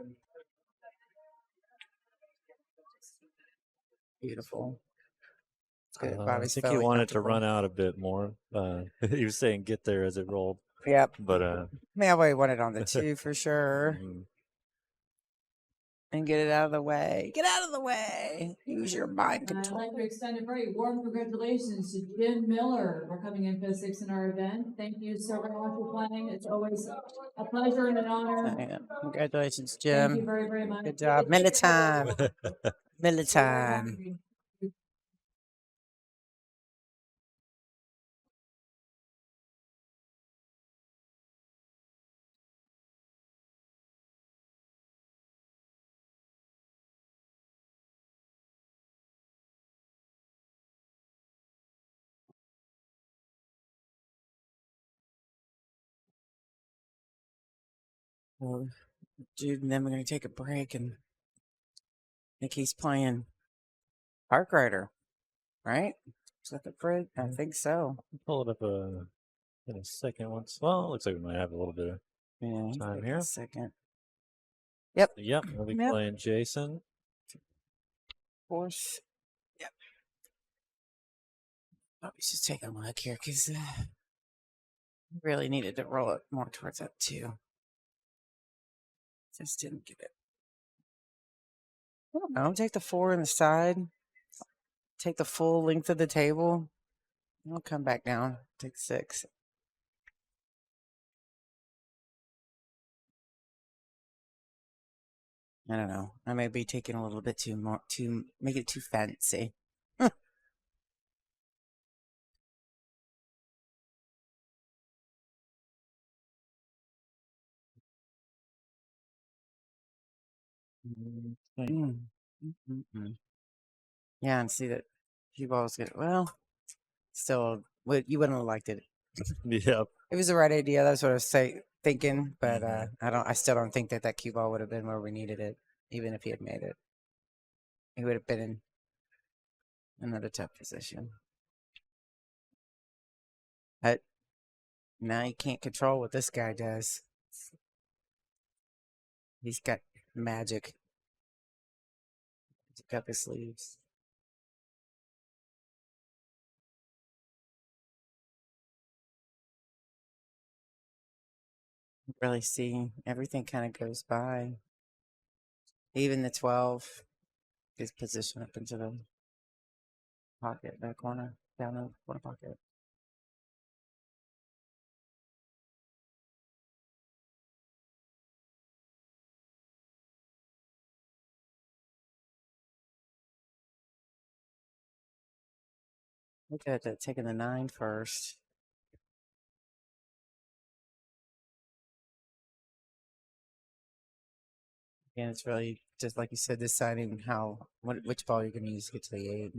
Beautiful. It's good. I Bobby's think he fairly wanted to comfortable. run out a bit more. He was saying get there as it rolled. Yep. But Yeah, well, he wanted on the 2 for sure. And get it out of the way. Get out of the way. Use your mind And I'd control. like to extend a very warm congratulations to Jim Miller for coming in fifth, sixth in our event. Thank you so very much for playing. It's always a pleasure and an honor. Yeah. Congratulations, Thank you Jim. very, very much. Good job. Minute time. Minute So very time. happy. Well, Jude and then we're going to take a break, and I think he's playing Park Rider, right? Is that the Fred? I think so. pull it up in a second once. Well, it looks like we might have a little bit of Yeah, time take here. a second. Yep. Yep, we'll be Yep. playing Jason. Of course. Yep. Oh, we should take a look here because really needed to roll it more towards that 2. Just didn't get it. I'll take the 4 on the side. Take the full length of the table. I'll come back down. Take 6. I don't know. I may be taking a little bit too more to make it too fancy. Yeah, and see that cue ball's good. Well, still, you wouldn't have liked it. Yep. It was the right idea. That's what I was thinking, but I still don't think that cue ball would have been where we needed it, even if he had made it. He would have been in another tough position. But now you can't control what this guy does. He's got magic up his sleeves. Really see everything kind of goes by. Even the 12 is positioned up into the pocket, that corner, down the corner pocket. Look at that, taking the 9 first. And it's really just like you said, deciding which ball you're going to use to get to the 8.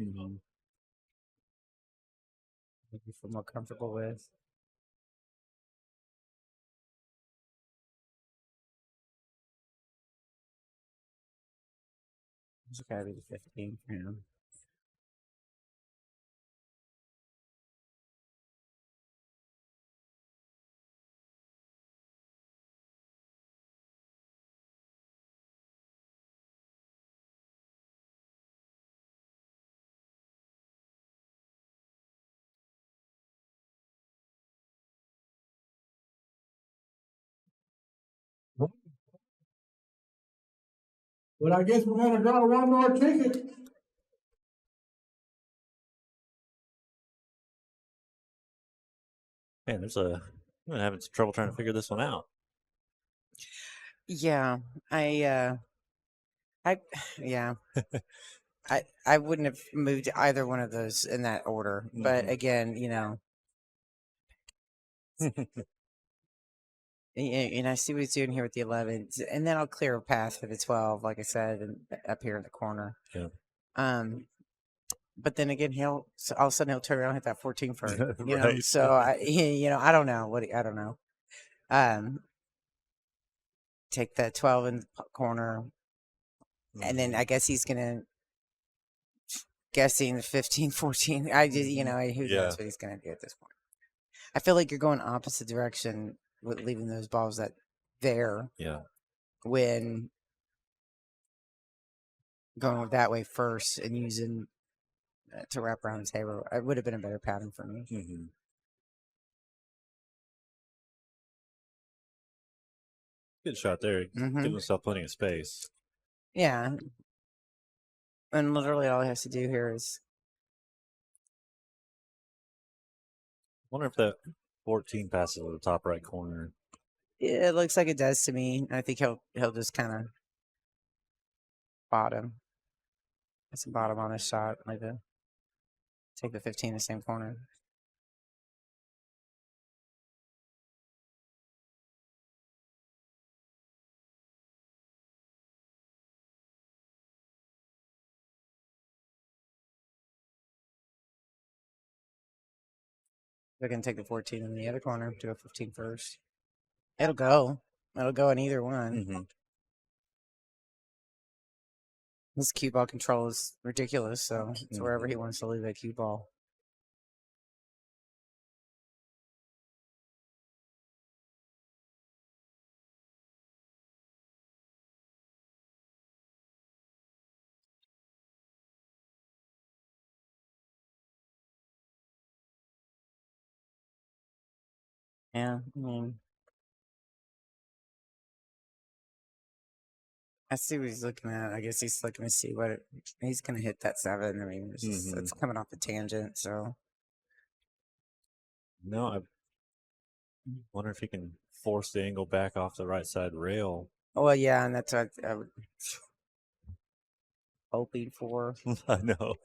you feel more comfortable with. It's gotta be the 15th, you know. But I guess we're gonna draw one more ticket. Man, I'm having some trouble trying to figure this one out. Yeah, I, yeah, I wouldn't have moved either one of those in that order. But Mhm. again, you know, and I see what he's doing here with the 11, and then I'll clear a path for the 12, like I said, and up here in the corner. Yeah. But then again, so all of a sudden he'll turn around and hit that 14 first, you know. Right. So I don't know I don't know. Take the 12 in the corner, and then I guess he's gonna guessing the 15, 14. I just who Yeah. knows what he's gonna do at this point. I feel like you're going opposite direction with leaving those balls there Yeah. when going that way first and using to wrap around the table. It would have been a better pattern for me. Mm-hmm. Good shot there. Mhm. Giving himself plenty of space. Yeah. And literally all he has to do here is Wonder if that 14 passes to the top right corner. it looks like it does to me. I think he'll just kind of bottom. That's a bottom on his shot. Like take the 15 in the same corner. They're gonna take the 14 in the other corner, do a 15 first. It'll go. It'll go in either one. Mm-hmm. His cue ball control is ridiculous, so it's wherever he wants to leave that cue ball. Yeah, I mean, I see what he's looking at. I guess he's looking to see he's going to hit that 7. I mean, it's coming off the tangent, so. No, I wonder if he can force the angle back off the right side rail. Well, yeah, and that's what I was hoping for. I know.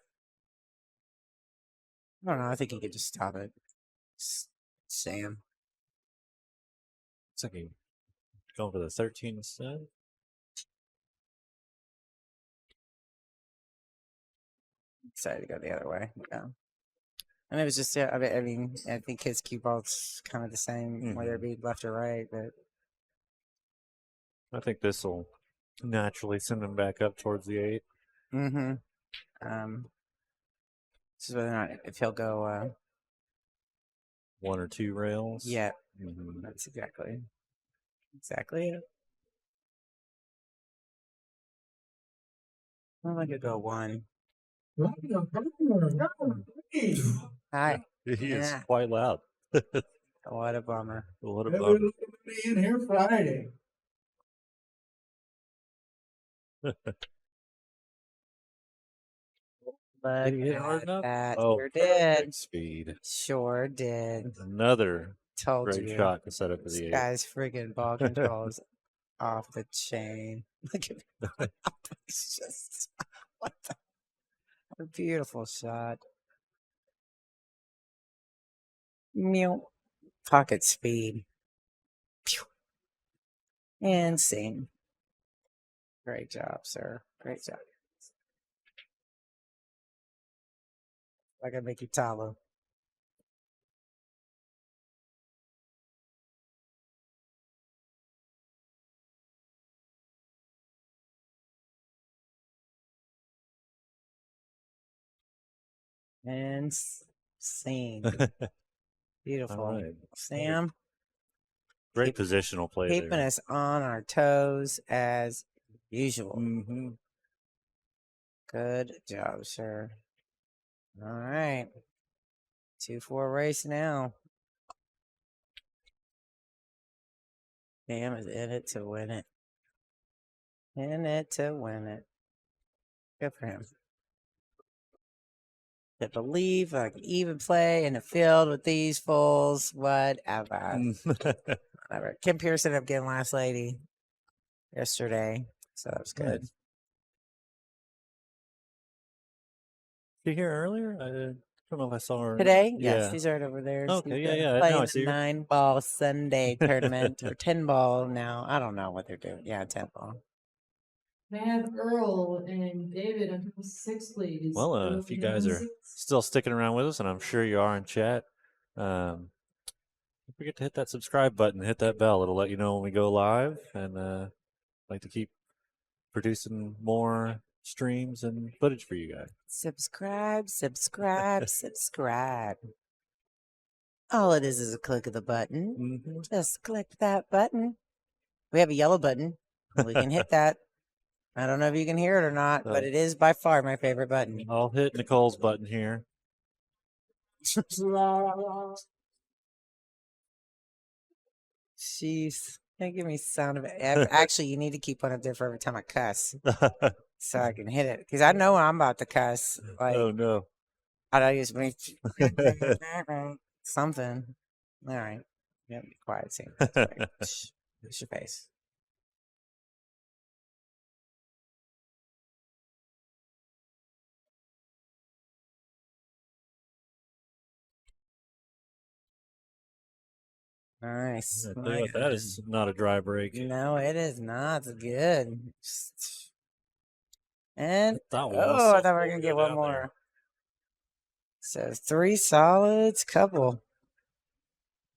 I don't know. I think he could just stop it. Sam. It's like he's going for the 13 instead. Decided to go the other way. Yeah. And it was just, I mean, I think his cue ball's kind of the same, whether it be left or right, but. I think this will naturally send him back up towards the 8. Mm-hmm. This is whether or not if he'll go 1 or 2 rails. Yeah. That's exactly it. I like to go 1. Hi. He is Yeah. quite loud. What a bummer. What a We'll bummer. be in here Friday. Look Did he hit hard at enough? that. Oh, Sure did. perfect speed. Sure did. Another Told great you. shot to set up for This the 8. guy's friggin' ball control is off the chain. Look at me. It's just what a beautiful shot. Meow. Pocket speed. Pew. Insane. Great job, sir. Great job. I gotta make you taller. And scene. Beautiful. All right. Sam, Great keep- positional play keeping there. us on our toes as usual. Mm-hmm. Good job, sir. All right. 2-4 race now. Sam is in it to win it. In it to win it. Good for him. To believe I can even play in the field with these fools. Whatever. Whatever. Kim Pearson up getting last lady yesterday. So that was good. Nice. Did you hear earlier? I don't know if I saw her. Today? Yes, Yeah. he's right over there. Okay, She's yeah, gonna yeah. play Now I in see the her. 9-ball Sunday tournament or 10-ball now. I don't know what they're doing. Yeah, 10-ball. May I have Earl and David on 6, please? Well, Earl if you and guys David, are 6. still sticking around with us, and I'm sure you are in chat, don't forget to hit that subscribe button, hit that bell. It'll let you know when we go live, and like to keep producing more streams and footage for you guys. Subscribe, subscribe, subscribe. All it is a click of the button. Mm-hmm. Just click that button. We have a yellow button. We can hit that. I don't know if you can hear it or not, but it is by far my favorite button. I'll hit Nicole's button here. Jeez. Can't give me sound of it. Actually, you need to keep one up there for every time I cuss so I can hit it. Because I know I'm about to cuss. Like, Oh, no. I don't use me. Something. All right. Yep, be quiet, Sam. That's right. Shh. Fix your face. Nice. I tell you what, that is not a dry break. No, it is not. It's good. And That one was I so thought we were cool gonna to get go one down more. there. So 3 solids, couple.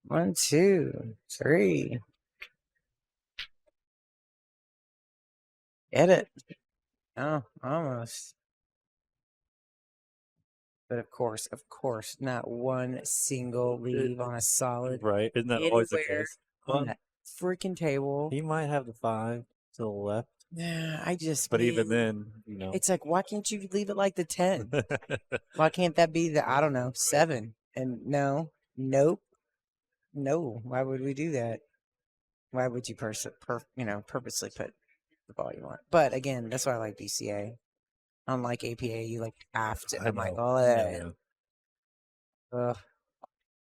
1, 2, 3. Get it. Oh, almost. But of course, not one single leave on a solid Right? Isn't that always the anywhere case? on Well, that freaking table. he might have the 5 to the left, Yeah, I just. but even man, then, you know. it's like, why can't you leave it like the 10? Why can't that be the, I don't know, 7? And no, nope, no. Why would we do that? Why would you purposely put the ball you want? But again, that's why I like BCA. Unlike APA, you like have to. I I'm like, know. oh, Yeah.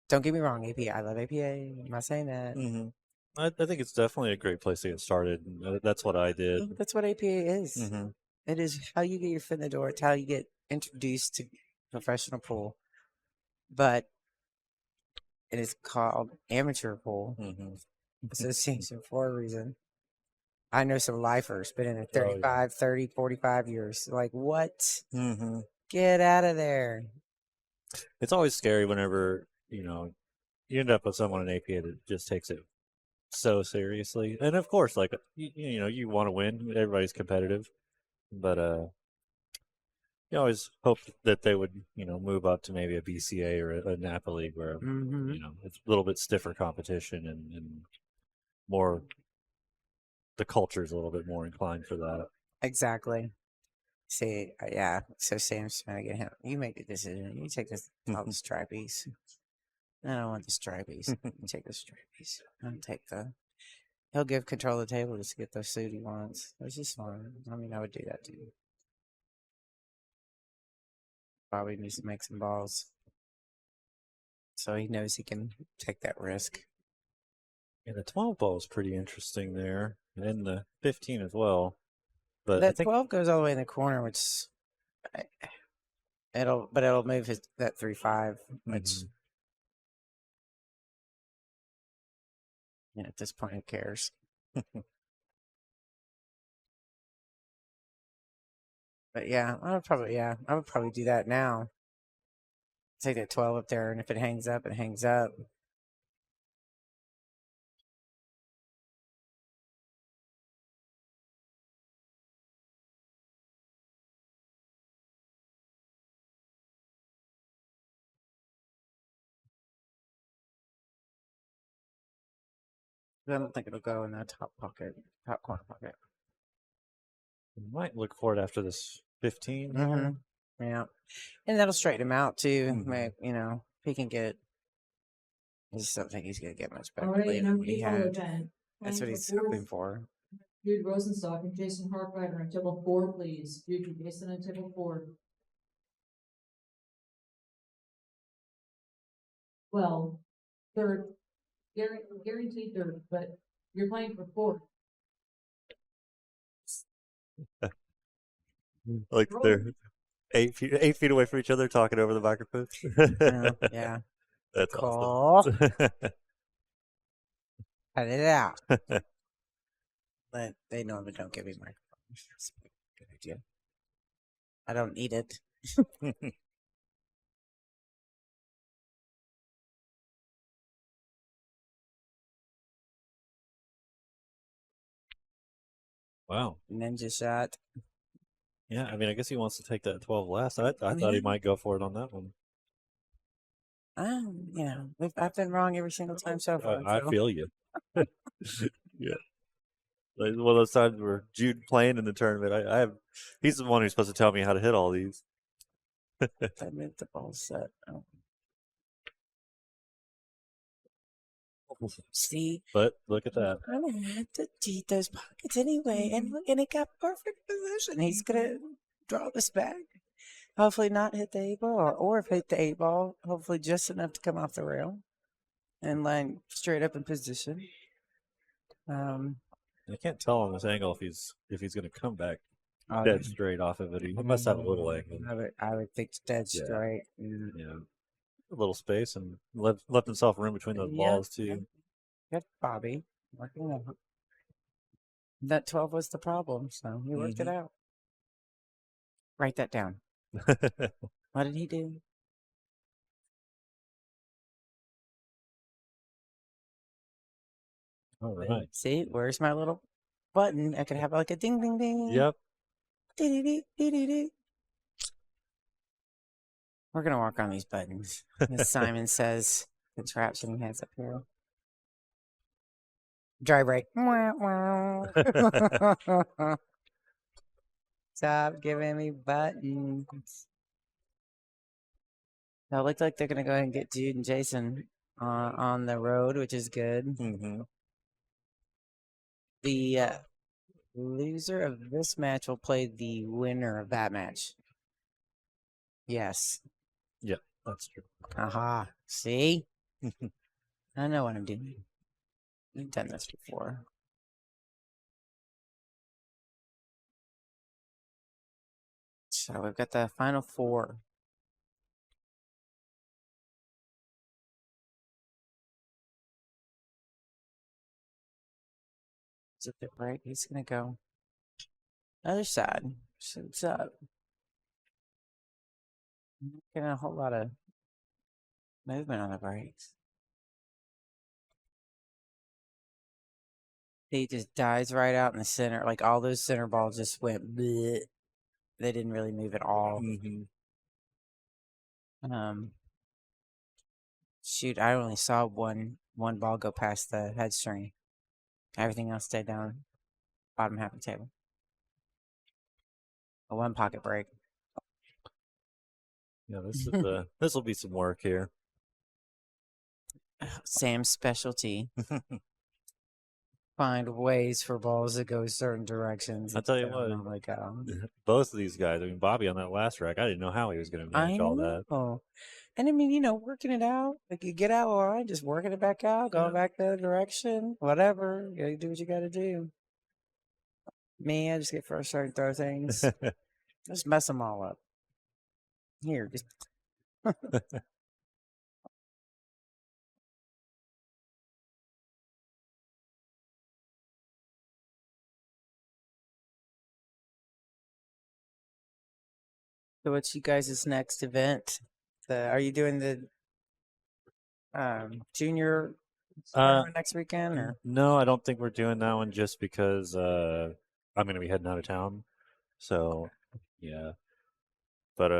don't get me wrong, APA. I love APA. I'm not saying that. Mm-hmm. I think it's definitely a great place to get started. That's what I did. That's what APA is. Mm-hmm. It is how you get your foot in the door. It's how you get introduced to professional pool. But it is called amateur pool Mm-hmm. association for a reason. I know some lifers been in it 35, 30, 45 years. Like, what? Mm-hmm. Get out of there. It's always scary whenever, you end up with someone in APA that just takes it so seriously. And of course, like, you want to win. Everybody's competitive. But you always hope that they would, move up to maybe a BCA or a Napa League where, Mm-hmm. it's a little bit stiffer competition and more, the culture is a little bit more inclined for that. Exactly. See, yeah. So Sam's trying to get him. You make the decision. You take this all the stripies. I don't want the stripies. You take the stripies. I'll take the. He'll give control of the table just to get the suit he wants. Which is fine. I mean, I would do that too. Probably needs to make some balls. So he knows he can take that risk. Yeah, the 12 ball is pretty interesting there, and the 15 as well. But That I think 12 goes all the way in the corner, which it'll move that 3-5, which Mhm. at this point, who cares? But yeah, I would probably do that now. Take that 12 up there, and if it hangs up, it hangs up. I don't think it'll go in that top corner pocket. We might look for it after this 15. Mm-hmm. Yeah, and that'll straighten him out too. Mhm. You know, he can get. I just don't think he's gonna get much better All right, play than number what he 8 had. event. That's what Playing he's for hoping fourth, for. Jude Rosenstock and Jason Harkrider on table 4, please. Jude, Jason on table 4. Well, third, guaranteed third, but you're playing for fourth. Like they're 8 feet away from each other, talking over the microphone. Yeah. That's Call. awesome. Cut it out. But they normally don't give me microphones. That's a good idea. I don't need it. Wow. Ninja shot. Yeah, I mean, I guess he wants to take that 12 last. I thought he might go for it on that one. You know, I've been wrong every single time so far. I so. feel you. Yeah. Like one of those times where Jude playing in the tournament, he's the one who's supposed to tell me how to hit all these. I meant the ball set. Oh. See, But look at that. I'm gonna have to cheat those pockets anyway, and look, and it got perfect position. He's gonna draw this back. Hopefully, not hit the 8 ball, or if hit the 8 ball, hopefully just enough to come off the rail and line straight up in position. I can't tell on this angle if he's going to come back dead straight off of it. He must have a little angle. I would think dead Yeah. straight. Yeah, a little space and left himself room between those balls too. Good, Bobby. Working out. That 12 was the problem, so he worked it out. Write that down. What did he do? All right. See, where's my little button? I could have like a ding, ding, ding. Yep. Dee-dee-dee-dee-dee-dee. We're gonna work on these buttons, as Simon says. Contraption he has up here. Dry break. Stop giving me buttons. Now it looks like they're gonna go ahead and get Jude and Jason on the road, which is good. The loser of this match will play the winner of that match. Yes. Yeah, that's true. Aha. See? I know what I'm doing. We've done this before. So we've got the final 4. Zip it right. He's gonna go other side. Shoots up. Not getting a whole lot of movement on the brakes. He just dies right out in the center. Like all those center balls just went bleh. They didn't really move at all. Shoot, I only saw one ball go past the head string. Everything else stayed down bottom half of the table. A 1 pocket break. Yeah, this will be some work here. Sam's specialty. Find ways for balls to go certain directions. I'll tell you what. Both of these guys. I mean, Bobby on that last rack. I didn't know how he was going to manage all that. And I mean, you know, working it out. Like you get out all right, just working it back out, going back the other direction, whatever. You gotta do what you gotta do. Me, I just get frustrated and throw things. Just mess them all up. Here, just. So what's you guys' next event? Are you doing the junior next weekend? Or? No, I don't think we're doing that one just because I'm going to be heading out of town. So, yeah. But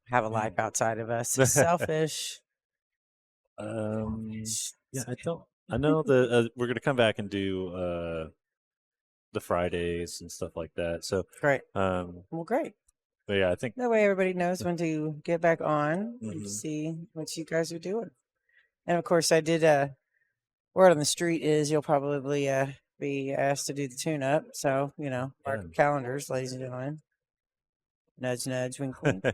have a life outside of us. Selfish. Yeah, I I know that we're gonna come back and do the Fridays and stuff like that. So, Great. um, Well, great. but yeah, I think That way everybody knows when to get back on and Mhm. see what you guys are doing. And of course, I did. Word on the street is you'll probably be asked to do the tune-up. So mark your calendars, ladies and gentlemen. Nudge, nudge, wink, wink.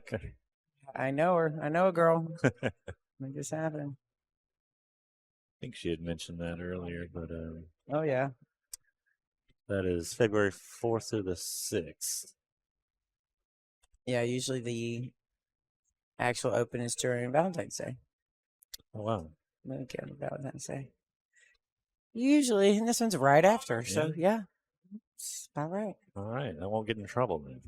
I know her. I know a girl. Make this happen. I think she had mentioned that earlier, but Oh yeah. that is February 4th through the 6th. Yeah. Usually the actual open is during Valentine's Day. Oh wow! Weekend of Valentine's Day. Usually, and this one's right after. So yeah, it's about right. All right, I won't get in trouble then.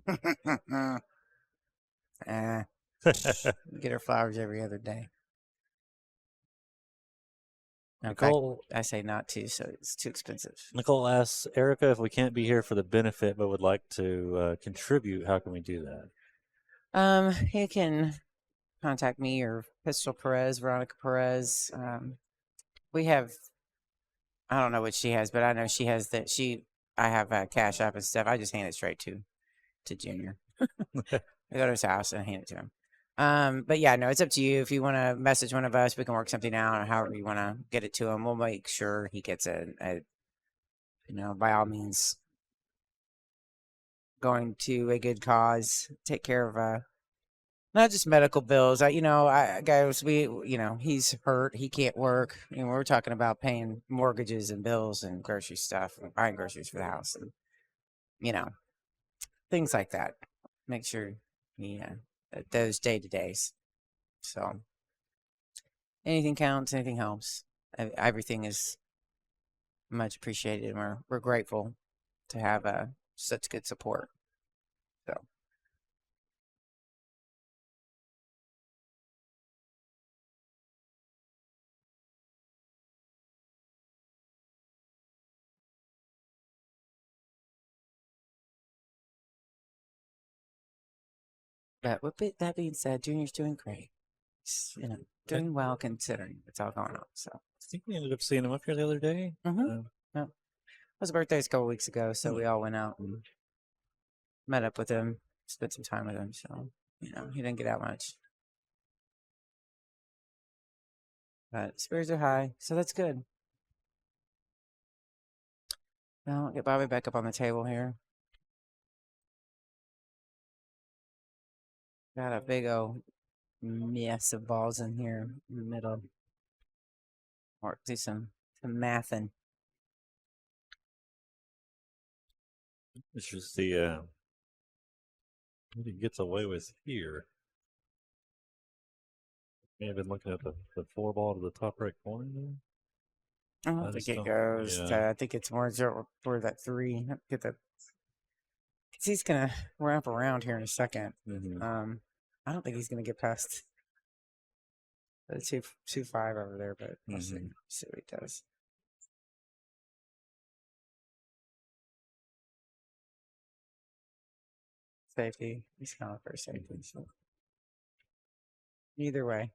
Get her flowers every other day. In Nicole, fact, I say not to, so it's too expensive. Nicole asks Erica if we can't be here for the benefit, but would like to contribute. How can we do that? You can contact me or Pistol Perez, Veronica Perez. We have, I don't know what she has, but I know she has that. I have Cash App and stuff. I just hand it straight to Junior. I go to his house and hand it to him. But yeah, no, it's up to you. If you want to message one of us, we can work something out, or however you want to get it to him. We'll make sure he gets by all means, going to a good cause. Take care of not just medical bills. Guys, he's hurt. He can't work. We're talking about paying mortgages and bills and grocery stuff, and buying groceries for the house, and things like that. Make sure, those day to days. So anything counts. Anything helps. Everything is much appreciated, and we're grateful to have such good support. So. But that being said, Junior's doing great. He's, doing well considering what's all going on. So I think we ended up seeing him up here the other day. yeah. His birthday's a couple weeks ago, so we all went out and met up with him, spent some time with him. So he didn't get out much, but spirits are high, so that's good. Now I'll get Bobby back up on the table here. Got a big old mess of balls in here in the middle. Or do some mathing. It's just the what he gets away with here. May have been looking at the four ball to the top right corner there. I don't think it goes. I think it's more for that three. Get that. Cause he's gonna wrap around here in a second. Mm-hmm. I don't think he's gonna get past the 2-5 over there, but we'll see what he does. Safety. He's calling for safety. So. Either way.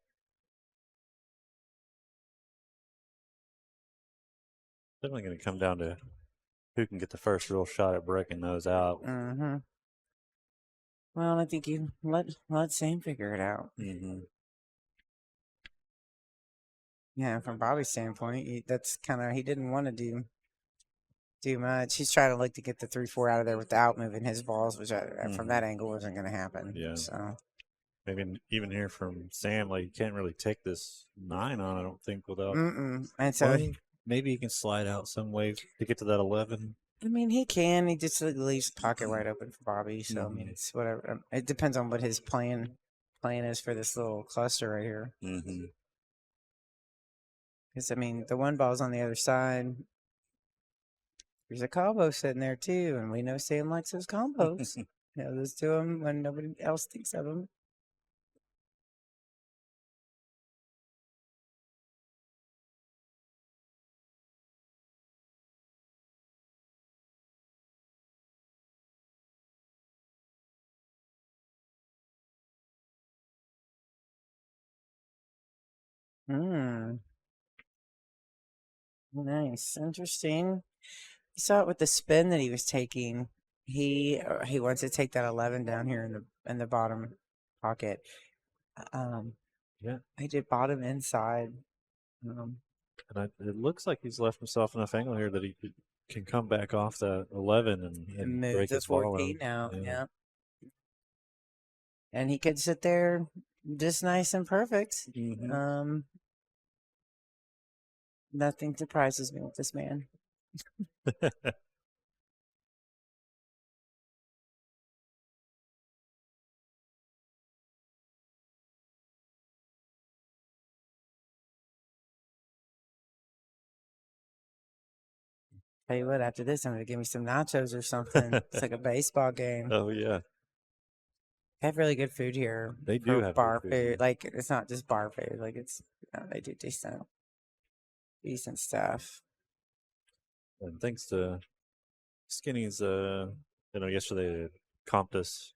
Definitely going to come down to who can get the first real shot at breaking those out. Mm-hmm. Well, I think you let Sam figure it out. Mm-hmm. Yeah, from Bobby's standpoint, that's kind of, he didn't want to do much. He's trying to get the 3-4 out of there without moving his balls, which from that angle wasn't going to happen. Yeah. So maybe even hear from Sam, you can't really take this 9 on, I don't think, without. And so maybe he can slide out some way to get to that 11. I mean, he can. He just leaves the pocket wide open for Bobby. So I mean, it's whatever. It depends on what his plan is for this little cluster right here. Mm-hmm. Because I mean, the one ball's on the other side. There's a combo sitting there too, and we know Sam likes those combos. Those to him when nobody else thinks of them. Nice, interesting. You saw it with the spin that he was taking. He wants to take that 11 down here in the bottom pocket. Yeah. I did bottom inside. And it looks like he's left himself enough angle here that he can come back off that 11 and Move break to his ball 14 out. now. Yeah. And he could sit there just nice and perfect. Nothing surprises me with this man. Tell you what, after this, I'm gonna give me some nachos or something. It's like a baseball game. Oh yeah, They have really good food here. they do for have bar good food. Like it's not just bar food. Like it's they do decent stuff. And thanks to Skinny's, yesterday they comped us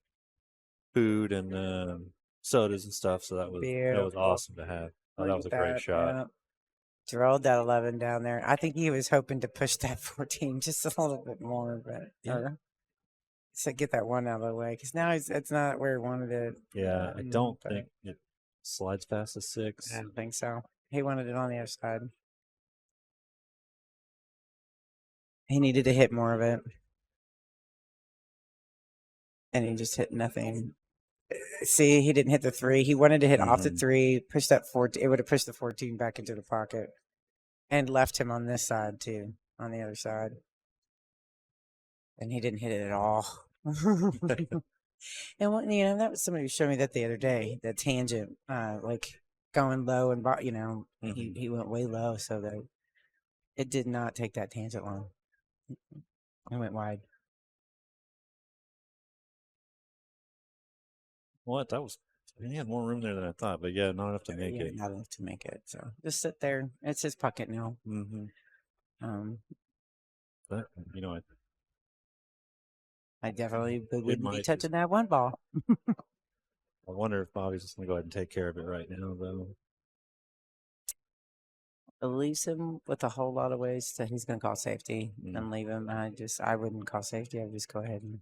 food and sodas and stuff, so that was Beautiful. awesome to have. Oh, that was a great shot. Yeah. Drilled that 11 down there. I think he was hoping to push that 14 just a little bit more, but so get that one out of the way because now it's not where he wanted it. Yeah, I don't think it slides past the 6. I don't think so. He wanted it on the other side. He needed to hit more of it, and he just hit nothing. See, he didn't hit the 3. He wanted to hit off the 3, push that 14. It would have pushed the 14 back into the pocket and left him on this side too, on the other side. And he didn't hit it at all. And what, that was somebody who showed me that the other day, that tangent, like going low and, he went way low so that it did not take that tangent long. It went wide. What? He had more room there than I thought, but yeah, not enough to make it. Not enough to make it. So just sit there. It's his pocket now. But I definitely wouldn't be might touching that one ball. I wonder if Bobby's just gonna go ahead and take care of it right now, though. Leaves him with a whole lot of ways that he's going to call safety and leave him. I wouldn't call safety. I would just go ahead and.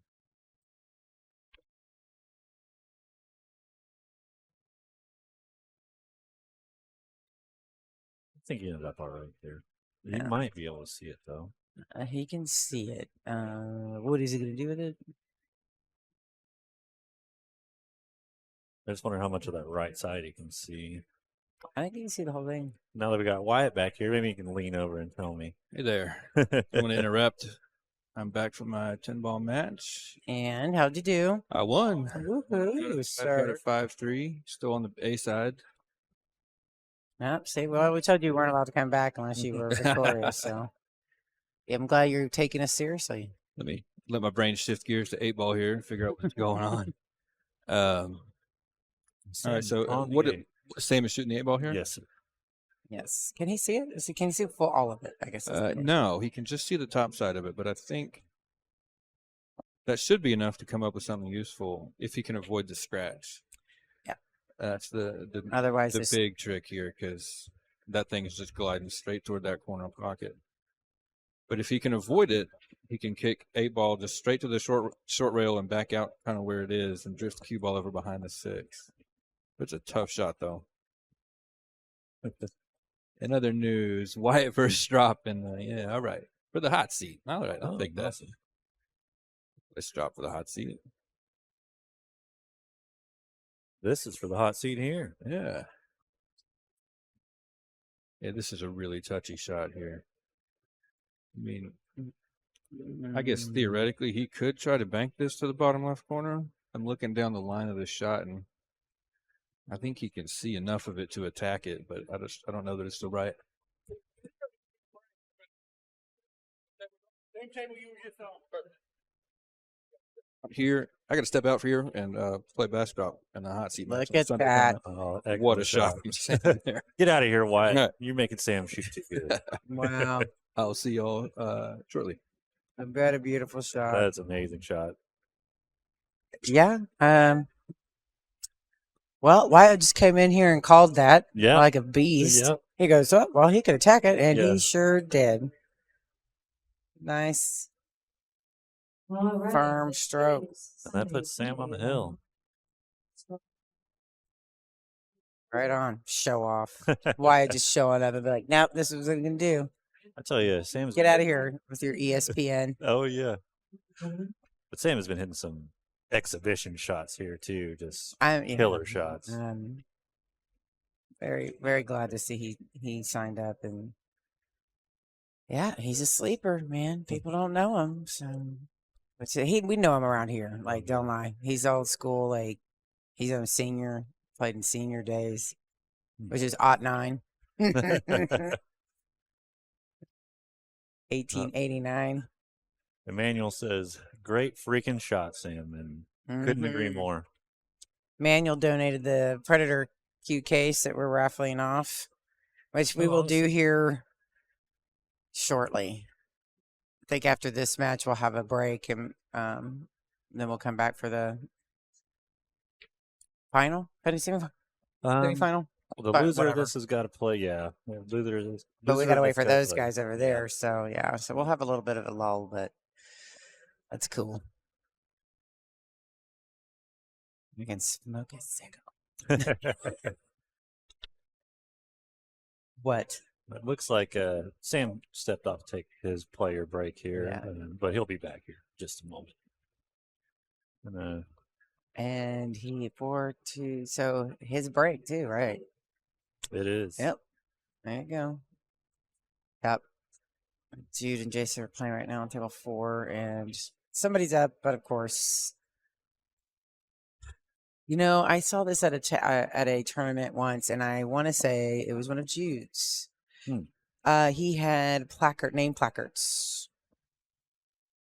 I think he ended up all right there. He might be able to see it though. He can see it. What is he going to do with it? I just wonder how much of that right side he can see. I think he can see the whole thing. Now that we got Wyatt back here, maybe he can lean over and tell me. Hey there. I'm going to interrupt. I'm back from my 10-ball match. And how'd you do? I won. Woohoo, sir. I've got a 5-3, still on the A side. Yep, see, well, we told you weren't allowed to come back unless you were victorious, so. Yeah, I'm glad you're taking us seriously. Let me let my brain shift gears to 8-ball here and figure out what's going on. All right, so same as shooting the 8-ball here? Yes. Yes. Can he see it? Can he see all of it? I guess. No, he can just see the top side of it, but I think that should be enough to come up with something useful if he can avoid the scratch. Yeah. That's the big trick here, because that thing is just gliding straight toward that corner pocket. But if he can avoid it, he can kick 8-ball just straight to the short rail and back out kind of where it is and drift the cue ball over behind the 6. It's a tough shot, though. In other news, Wyatt versus Strop all right. For the hot seat. All right, I'll take that. Awesome. Let's drop for the hot seat. This is for the hot seat here. Yeah. Yeah, this is a really touchy shot here. I mean, I guess theoretically he could try to bank this to the bottom left corner. I'm looking down the line of the shot, and I think he can see enough of it to attack it, but I don't know that it's the right. Here, I got to step out for here and play basketball in the hot seat. Look at that. Oh, what a shot from Sam there. Get out of here, Wyatt. You're making Sam shoot too good. Wow. I'll see y'all shortly. I've got a beautiful shot. That's an amazing shot. Yeah. Well, Wyatt just came in here and called that like a beast. Yep. He goes, oh, well, he could attack it, and Yeah. he sure did. Nice, All right. firm stroke. And that puts Sam on the hill. Right on. Show off. Why just showing up and be like, nope, this is what I'm going to do. I tell you, Sam's Get out of here with your ESPN. Oh yeah. But Sam has been hitting some exhibition shots here too, just killer shots. Very, very glad to see he signed up, and yeah, he's a sleeper, man. People don't know him, so but we know him around here. Like, don't lie, he's old school. Like, he's a senior, played in senior days, which is 09. 1889. Emmanuel says, "Great freaking shot, Sam," and couldn't agree more. Manuel donated the Predator Q case that we're raffling off, which we will do here shortly. I think after this match we'll have a break, and then we'll come back for the final, semifinal. Well, the loser Whatever. of this has got to play. Yeah, loser of this. But we got to wait for gotta those play. guys over there. So yeah, so we'll have a little bit of a lull, but that's cool. We can smoke a cigarette. What? It looks like Sam stepped off to take his player break here, Yeah. But he'll be back here in just a moment. And he 4-2. So his break too, right? It is. Yep. There you go. Yep. Jude and Jason are playing right now on table 4, and somebody's up, but of course, I saw this at a tournament once, and I want to say it was one of Jude's. He had name placards,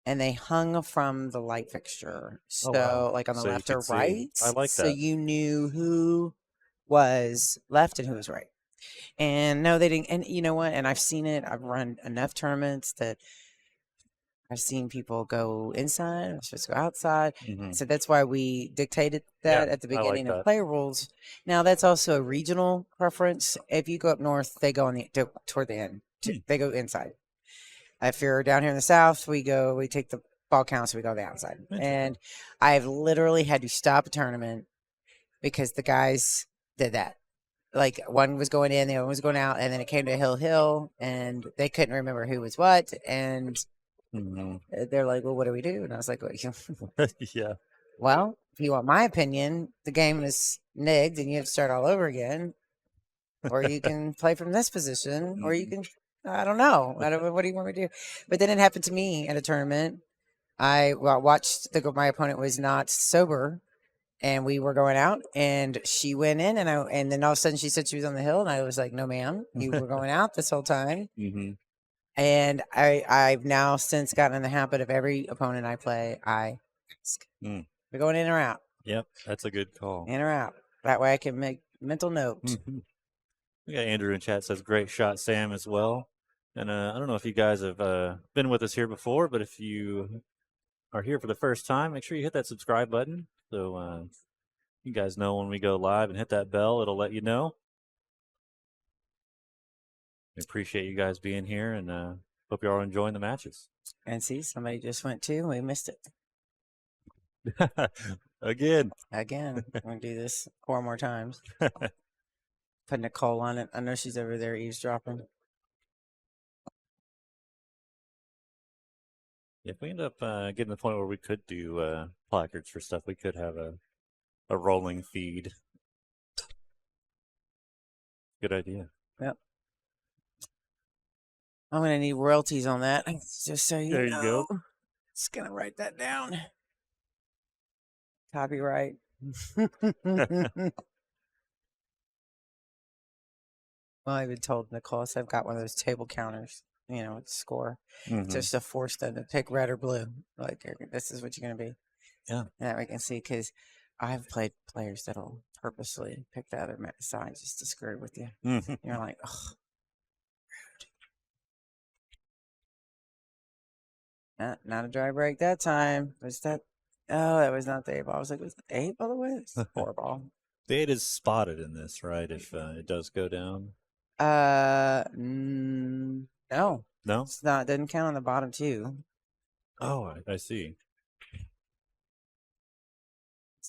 and they hung from the light fixture. So, wow. like on the So you left or could see. right. I like So that. you knew who was left and who was right. And no, they didn't. And you know what? And I've seen it. I've run enough tournaments that I've seen people go inside, I'm supposed to go outside. So that's why we dictated that at the I like beginning of that. player rules. Now that's also a regional preference. If you go up north, they go toward the end. They go inside. If you're down here in the south, we take the ball count, so we go the outside. And I've literally had to stop a tournament because the guys did that. Like, one was going in, the other one was going out, and then it came to Hill, and they couldn't remember who was what, and they're like, well, what do we do? And I was like, Yeah. well, if you want my opinion, the game is nigged and you have to start all over again, or you can play from this position, or you can, I don't know. What do you want me to do? But then it happened to me at a tournament. I watched my opponent was not sober, and we were going out, and she went in, and then all of a sudden she said she was on the hill, and I was like, no, ma'am, you were going out this whole time. And I've now since gotten in the habit of every opponent I play, I ask, we're going in or out. Yep, that's a good call. In or out. That way I can make mental note. We got Andrew in chat says, great shot, Sam, as well. And I don't know if you guys have been with us here before, but if you are here for the first time, make sure you hit that subscribe button. So you guys know when we go live, and hit that bell. It'll let you know. We appreciate you guys being here, and hope you're all enjoying the matches. And see, somebody just went too. We missed it. Again. I'm going to do this 4 more times. Put Nicole on it. I know she's over there eavesdropping. If we end up getting to the point where we could do placards for stuff, we could have a rolling feed. Good idea. Yep. I'm going to need royalties on that, just so you know. There you go. Just going to write that down. Copyright. Well, I even told Nicole, I said, I've got one of those table counters, with score. Just to force them to pick red or blue. Like, this is what you're going to be. Yeah. And that we can see, because I've played players that'll purposely pick the other side just to screw with you. You're like, ugh. Not a dry break that time. Was that? Oh, that was not the 8 ball. I was like, was it 8 by the way? It's 4 ball. The 8 is spotted in this, right? If it does go down. No, No. it's not. Doesn't count on the bottom two. Oh, I see. It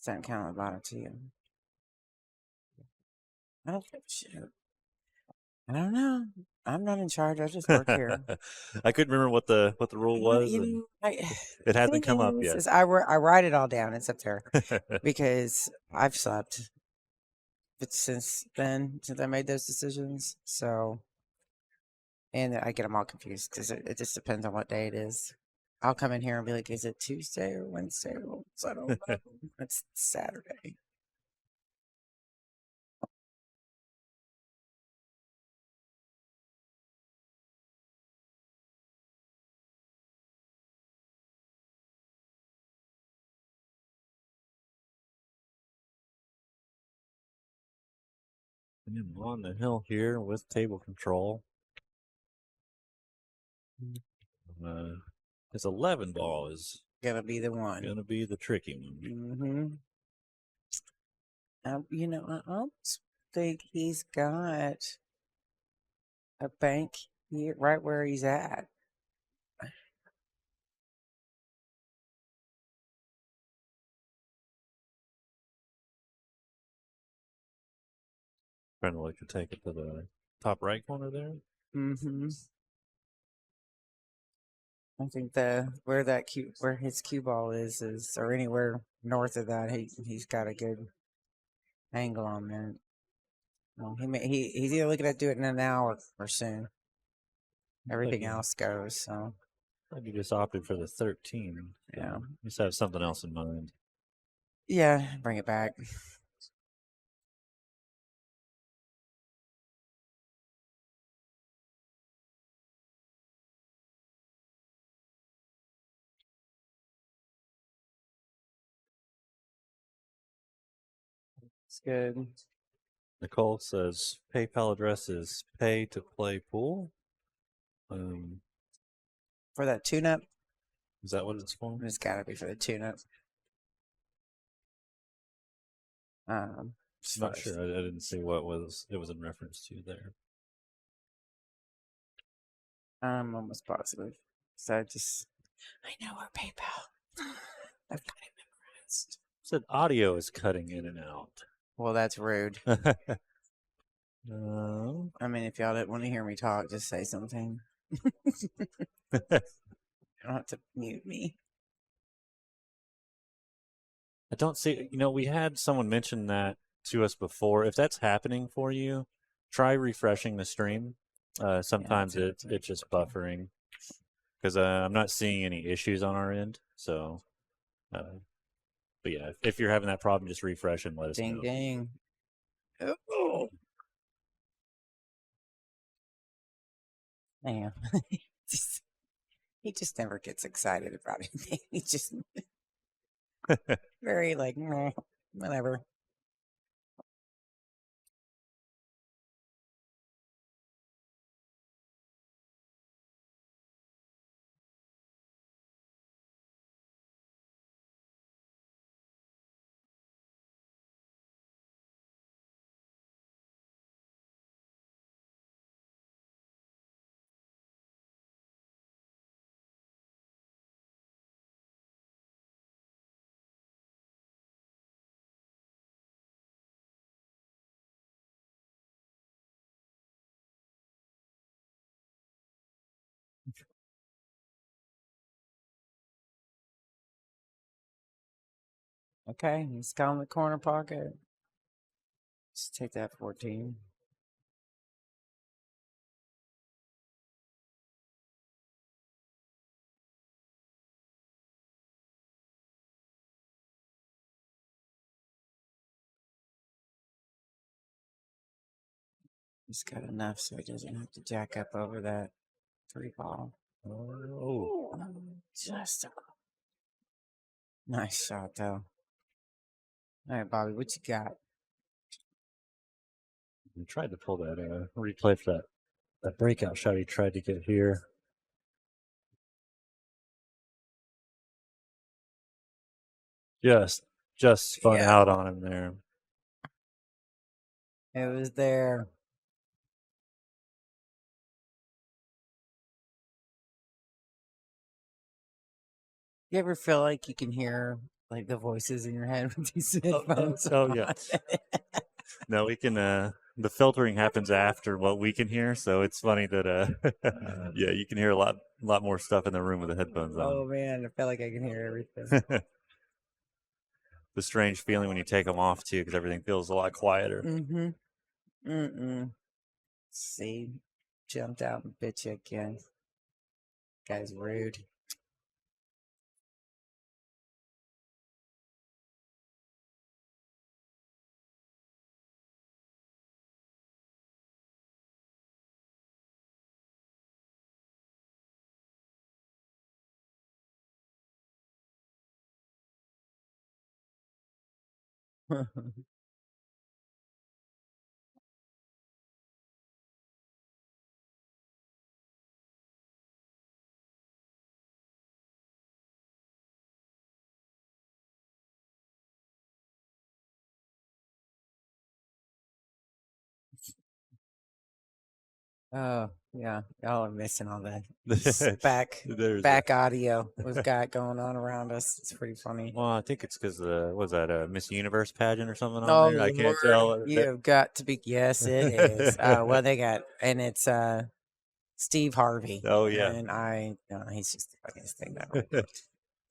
doesn't count on the bottom two. I don't give a shit. I don't know. I'm not in charge. I just work here. I couldn't remember what the rule was. It hasn't come up yet. I write it all down. It's up there because I've slept since then, since I made those decisions. So, and I get them all confused because it just depends on what day it is. I'll come in here and be like, "Is it Tuesday or Wednesday?" So I don't know. It's Saturday. I'm on the hill here with table control. This 11 ball is Gonna be the one. gonna be the tricky one. I almost think he's got a bank here, right where he's at. Trying to look to take it to the top right corner there. I think where his cue ball is or anywhere north of that, he's got a good angle on that. Well, he's either looking at doing it now or soon. Everything else goes. So I think you just opted for the 13. Yeah, just have something else in mind. Yeah, bring it back. It's good. Nicole says PayPal address is pay to play pool. For that tune-up? Is that what it's for? It's got to be for the tune-up. Not sure. I didn't see what it was in reference to there. I'm almost positive. So I know our PayPal. I've got it memorized. Said audio is cutting in and out. Well, that's rude. No. I mean, if y'all didn't want to hear me talk, just say something. You don't have to mute me. I don't see, we had someone mention that to us before. If that's happening for you, try refreshing the stream. Sometimes it's just buffering because I'm not seeing any issues on our end. So, but yeah, if you're having that problem, just refresh and let us know. Ding, ding. Oh. Man, he just never gets excited about anything. He just very like, whatever. Okay, he's got in the corner pocket. Just take that 14. He's got enough so he doesn't have to jack up over that 3 ball. Oh, just a nice shot, though. All right, Bobby, what you got? We tried to pull that replay for that breakout shot he tried to get here. Just spun out on him there. It was there. You ever feel like you can hear like the voices in your head with these headphones? Oh yeah. No, we can. The filtering happens after what we can hear, so it's funny that yeah, you can hear a lot more stuff in the room with the headphones Oh on. man, I feel like I can hear everything. The strange feeling when you take them off too, because everything feels a lot quieter. See, jumped out and bit you again. Guy's rude. Oh yeah, y'all are missing all that back audio we've got going on around us. It's pretty funny. Well, I think it's because was that a Miss Universe pageant or something on Oh there? I can't Lord, tell. you have got to be. Yes, it is. Well, they got, and it's Steve Harvey. Oh yeah, and he's just the funniest thing ever.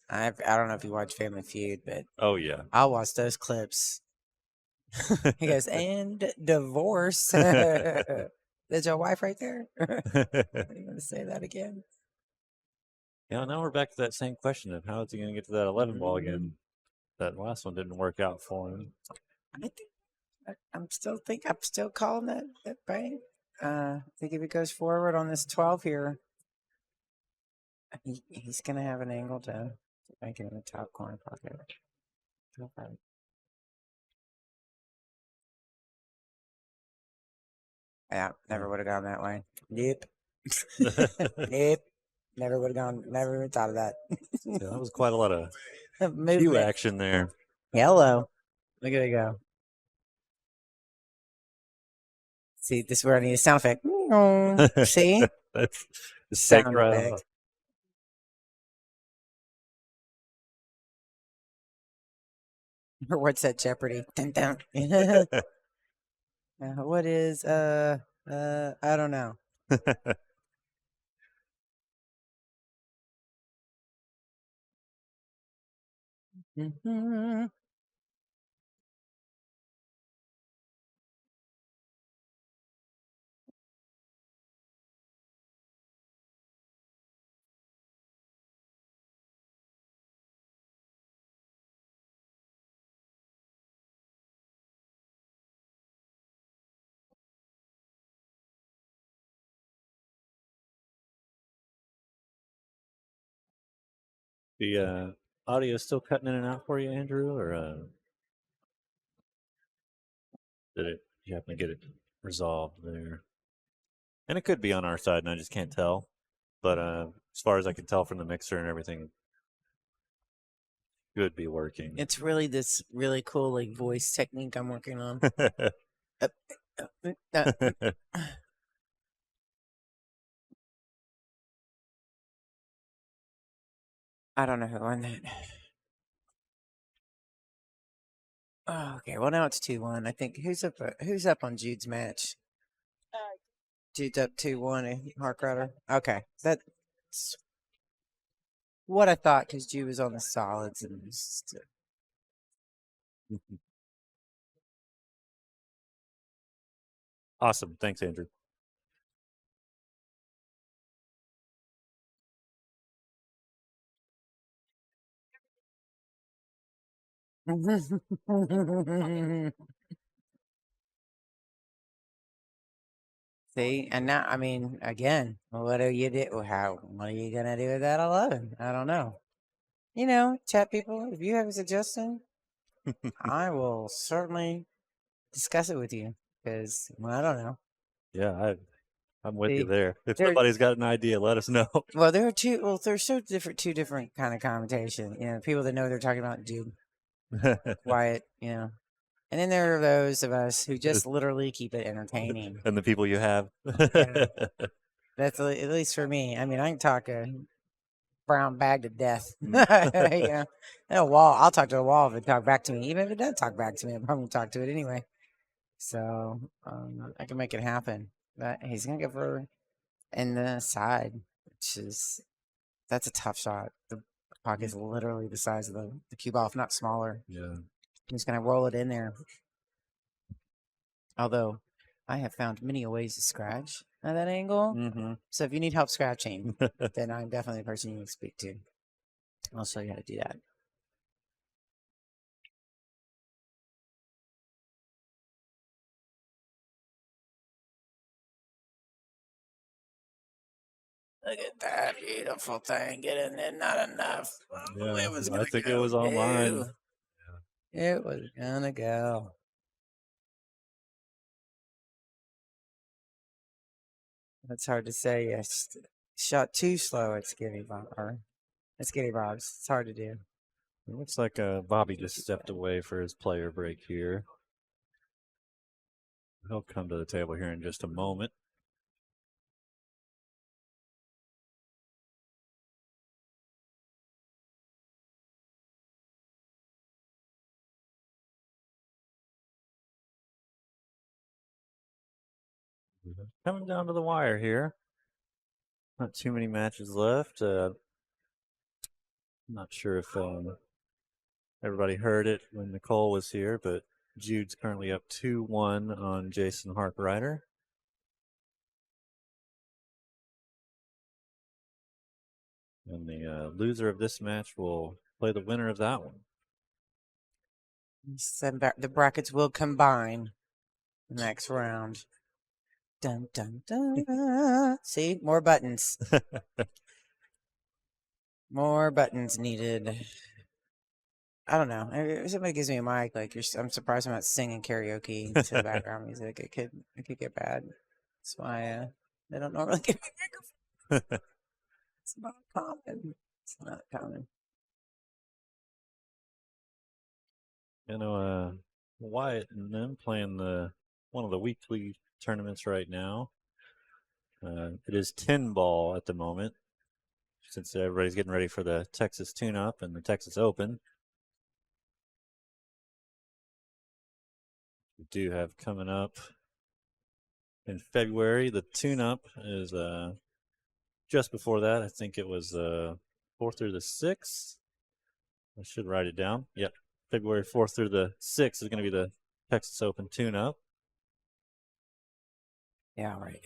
I don't know if you watch Family Feud, but oh yeah. I'll watch those clips. He goes, and divorce. Is your wife right there? You want to say that again? Yeah, now we're back to that same question of how is he going to get to that 11 ball again? That last one didn't work out for him. I'm still calling that bang. I think if he goes forward on this 12 here, he's going to have an angle to make it in the top corner pocket. Yeah, never would have gone that way. Nope. Nope. Never would have gone. Never even thought of that. Yeah, that was quite a lot of movement cue action there. Hello. Look at it go. See, this is where I need a sound effect. See? That's the Sound effect. Or what's that Jeopardy? Dun, dun. What is I don't know. The audio still cutting in and out for you, Andrew, or did you happen to get it resolved there? And it could be on our side, and I just can't tell. But as far as I can tell from the mixer and everything, it could be working. It's really this really cool like voice technique I'm working on. I don't know who won that. Oh, okay, well now it's 2-1. I think who's up on Jude's match? Jude's up 2-1. Harkrider. Okay, that's what I thought because Jude was on the solids and just, Awesome. Thanks, Andrew. See, and now I mean, again, what are you do? What are you gonna do with that 11? I don't know. Chat people, if you have a suggestion, I will certainly discuss it with you because I don't know. Yeah, I'm with you See, there. If somebody's got an idea, let us know. Well, there are there's two different kind of connotation. People that know what they're talking about, Jude, Wyatt, and then there are those of us who just literally keep it entertaining. And the people you have. That's at least for me. I mean, I can talk brown bag to death. Yeah. And a wall. I'll talk to a wall if it talk back to me. Even if it doesn't talk back to me, I'm probably talk to it anyway. So I can make it happen. But he's gonna give her in the side, that's a tough shot. The pocket's literally the size of the cue ball, if not smaller. Yeah. He's gonna roll it in there. Although I have found many ways to scratch at that angle. Mm-hmm. So if you need help scratching, then I'm definitely the person you need to speak to. I'll show you how to do that. Look at that beautiful thing. Get in there, not enough. Yeah, It was I gonna think it go. was on mine. Ew. It was gonna go. That's hard to say. Yes, shot too slow at Skinny Bob. Or at Skinny Bob's. It's hard to do. It looks like Bobby just stepped away for his player break here. He'll come to the table here in just a moment. Coming down to the wire here. Not too many matches left. I'm not sure if everybody heard it when Nicole was here, but Jude's currently up 2-1 on Jason Harkrider. And the loser of this match will play the winner of that one. The brackets will combine next round. Dun dun dun. See, more buttons. More buttons needed. I don't know. If somebody gives me a mic, like I'm surprised I'm not singing karaoke to the background music. It could get bad. That's why they don't normally give me a microphone. It's not common. It's not common. You know, Wyatt and them playing one of the weekly tournaments right now. It is 10 ball at the moment, since everybody's getting ready for the Texas Tune-Up and the Texas Open. We do have coming up in February. The Tune-Up is just before that. I think it was 4th through the 6th. I should write it down. Yep. February 4th through the 6th is going to be the Texas Open Tune-Up. Yeah, right.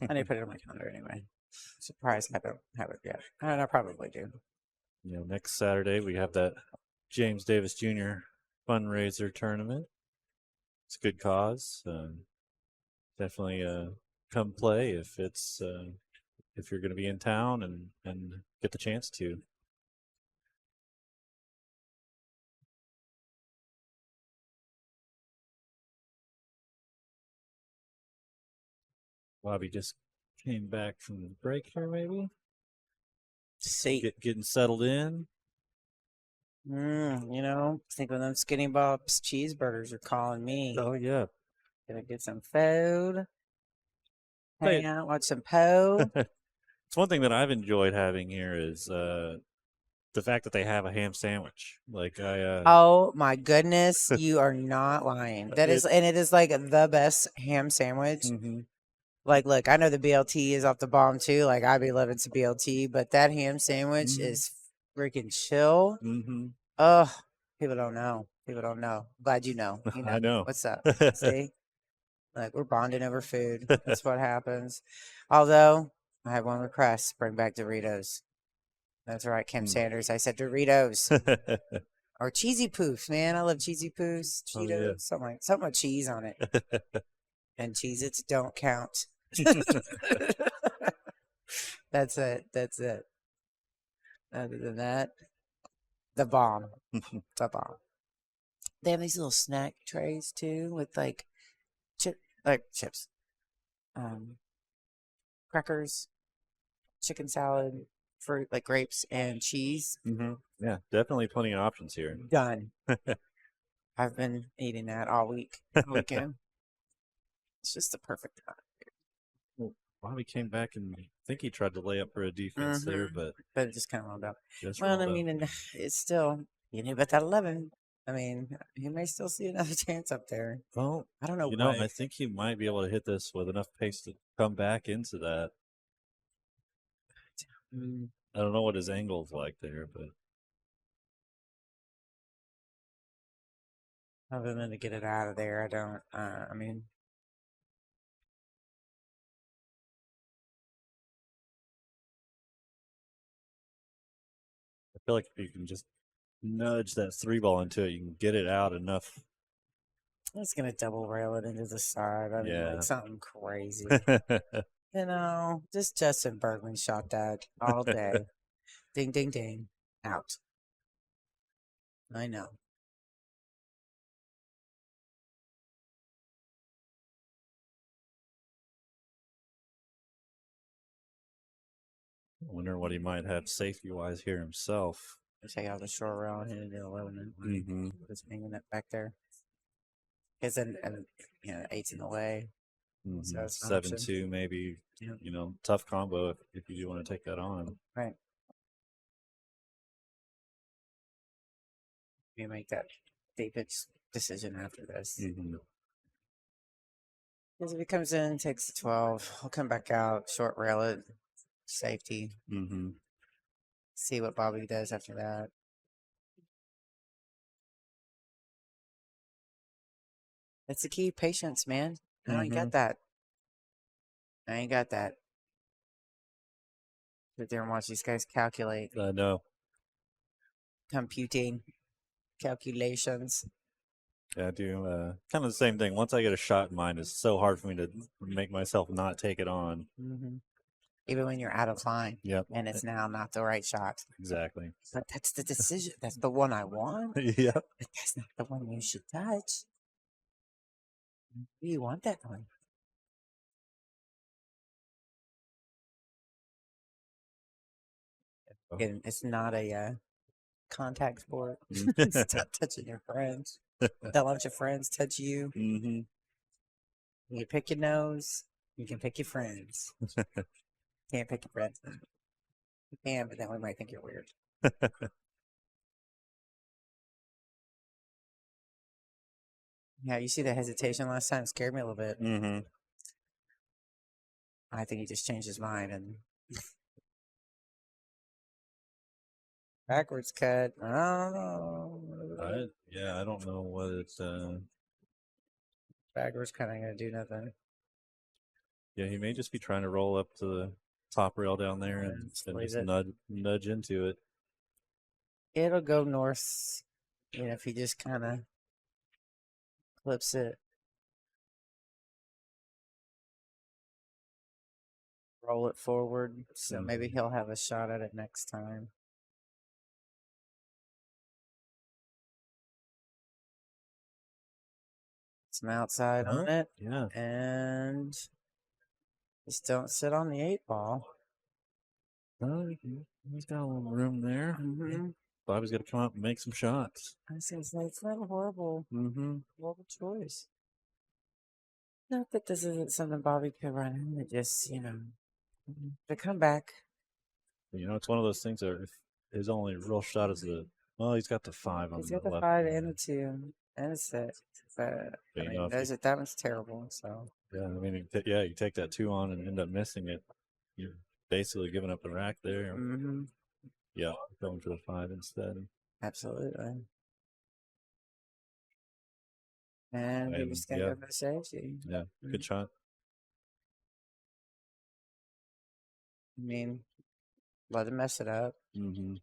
I need to put it on my calendar anyway. Surprised I don't have it yet. I probably do. You know, next Saturday we have that James Davis Jr. fundraiser tournament. It's a good cause. Definitely come play if you're going to be in town and get the chance to. Bobby just came back from the break here, maybe. See, Getting settled in. I think when them Skinny Bob's cheeseburgers are calling me. Oh yeah. Gonna get some food. Hey. Hang out, watch some Poe. It's one thing that I've enjoyed having here is the fact that they have a ham sandwich. Like oh my goodness, you are not lying. It is like the best ham sandwich. Mm-hmm. Like, look, I know the BLT is off the bomb too. Like, I be loving some BLT, but that ham sandwich is freaking chill. Mm-hmm. Oh, people don't know. Glad you know. I know. What's up? See, like we're bonding over food. That's what happens. Although I have one request: bring back Doritos. That's right, Kim Sanders. I said Doritos or cheesy poofs. Man, I love cheesy poofs. Cheetos, something with cheese on it. And Cheez-Its don't count. That's it. Other than that, the bomb. The bomb. They have these little snack trays too with like chips, crackers, chicken salad, fruit like grapes and cheese. Mm-hmm. Yeah, definitely plenty of options here. Done. I've been eating that all weekend. It's just the perfect time. Bobby came back and I think he tried to lay up for a defense there, but it just kind of rolled out. just Well, I rolled mean, up. and it's still, you know, but that 11, I mean, he may still see another chance up there. Well, I don't know you know, what. I think he might be able to hit this with enough pace to come back into that. Mm, I don't know what his angle's like there, but other than to get it out of there, I don't, I mean, I feel like if you can just nudge that 3-ball into it, you can get it out enough. it's going to double rail it into the side. I mean, Yeah. like something crazy. You know, just Justin Bergman shot that all day. Ding, ding, ding. Out. I know. I wonder what he might have safety wise here himself. Take out the short rail and hit it to 11. Mm-hmm. Just hanging it back there. Because then, you know, 8's in the way. So it's an option. 7-2, maybe. Yeah. You know, tough combo if you do want to take that on. Right. You make that defense decision after this. Mm-hmm. Because if he comes in, takes the 12, he'll come back out, short rail it, safety. Mm-hmm. See what Bobby does after that. That's the key, patience, man. I ain't got that. I ain't got that. Sit there and watch these guys calculate, I know. computing, calculations. Yeah, I do. Kind of the same thing. Once I get a shot in mind, it's so hard for me to make myself not take it on. Mm-hmm. Even when you're out of line. Yep. And it's now not the right shot. Exactly. But that's the decision. That's the one I want. Yep. But that's not the one you should touch. You want that one. And it's not a contact sport. Stop touching your friends. Don't let your friends touch you. Mm-hmm. You can pick your nose. You can pick your friends. Can't pick your friends. You can, but then we might think you're weird. Yeah, you see the hesitation last time? It scared me a little bit. Mm-hmm. I think he just changed his mind and backwards cut. I don't know. I don't know what it's. Backwards cut ain't gonna do nothing. Yeah, he may just be trying to roll up to the top rail down there Yeah, and just just leave it. nudge into it. It'll go north. You know, if he just kind of clips it. Roll it forward. So maybe he'll have a shot at it next time. Some outside on it. Yeah. And just don't sit on the 8-ball. Oh, he's got a little room there. Mm-hmm. Bobby's got to come up and make some shots. I was gonna say, it's not a horrible choice. Not that this isn't something Bobby could run in, it just, you know, to come back. You know, it's one of those things that if his only real shot is he's got the 5 on He's the got the left. 5 and a 2 and a 6. But I you mean, know, that one's terrible. So Yeah, I mean, you take that 2 on and end up missing it. You're basically giving up the rack there. mm-hmm. Yeah, going for the 5 instead. Absolutely. And we just gotta go for the safety. Yeah, good shot. I mean, let him mess it up. Mm-hmm.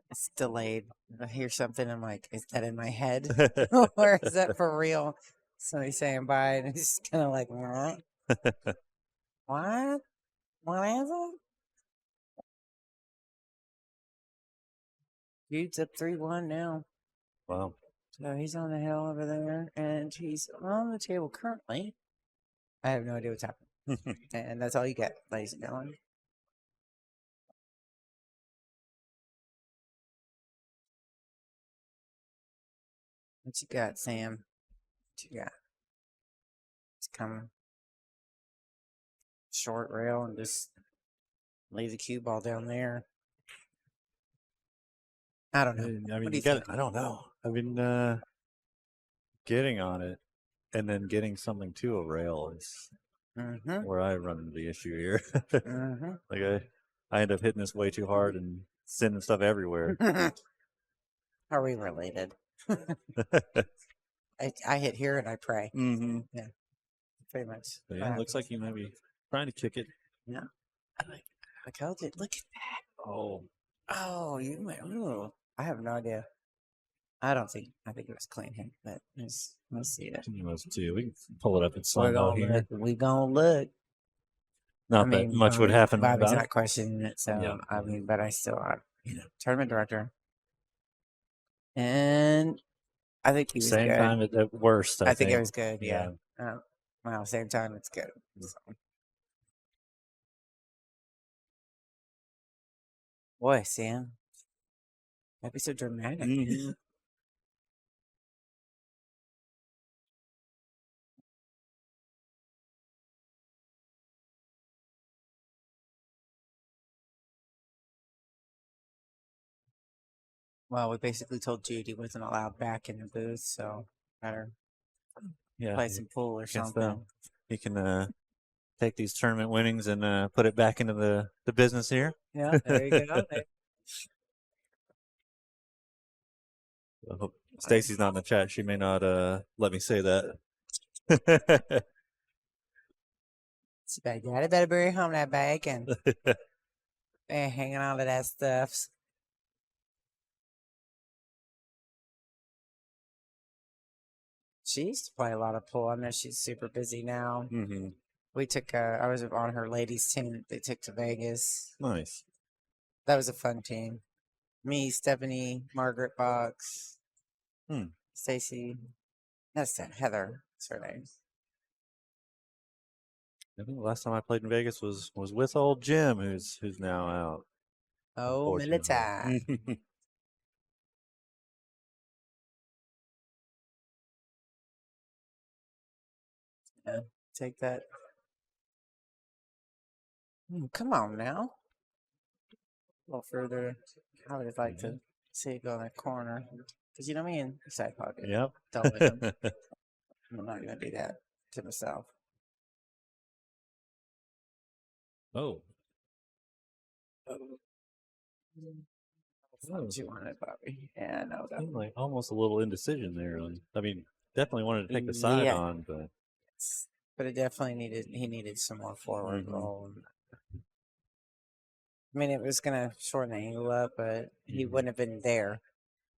It's delayed. I hear something. I'm like, is that in my head? Or is that for real? Somebody saying bye, and it's just kind of like, what? What? What is it? Dude's up 3-1 now. Wow. So he's on the hill over there, and he's on the table currently. I have no idea what's happening. And that's all you get, ladies and gentlemen. What you got, Sam? What you got? It's coming. Short rail and just leave the cue ball down there. I don't know. I mean, What do you got think? I don't know. I've been getting on it and then getting something to a rail is where I run into the issue here. Like I end up hitting this way too hard and sending stuff everywhere. Are we related? I hit here and I pray. Yeah, pretty much. But yeah, it looks like you might be trying to kick it. Yeah. I told you. Look at that. Oh, You might. Ooh, I have no idea. I think it was clean hit, but let's see it. you must too. We can pull it up in slow mo here. We gonna look. Not that much would happen. Bobby's about not questioning it, so Yeah. I mean, but I still, tournament director, and I think he was Same good. time at worst. I think it was good. Yeah. Well, same time, it's good. So. Boy, Sam, that'd be so dramatic. Well, we basically told Jude he wasn't allowed back in the booth, so better play some pool or something. He can take these tournament winnings and put it back into the business here. Yeah, there you go. I hope Stacy's not in the chat. She may not let me say that. It's bad. Daddy better bring home that bacon. Hanging on to that stuff. She used to play a lot of pool. I know she's super busy now. We took, I was on her ladies' team. They took to Vegas. Nice. That was a fun team. Me, Stephanie, Margaret Box, Stacy. That's Heather. That's her name. I think the last time I played in Vegas was with old Jim, who's now out. Oh, Milita. Yeah, take that. Come on now. A little further. I would like to see it go in that corner. Because you know me in side pocket. Yep. Don't let them. I'm not going to do that to myself. Oh. What you wanted, Bobby? Yeah, I know that. Like almost a little indecision there. I mean, definitely wanted to take the side on, but it definitely he needed some more forward roll. I mean, it was gonna shorten the angle up, but he wouldn't have been there.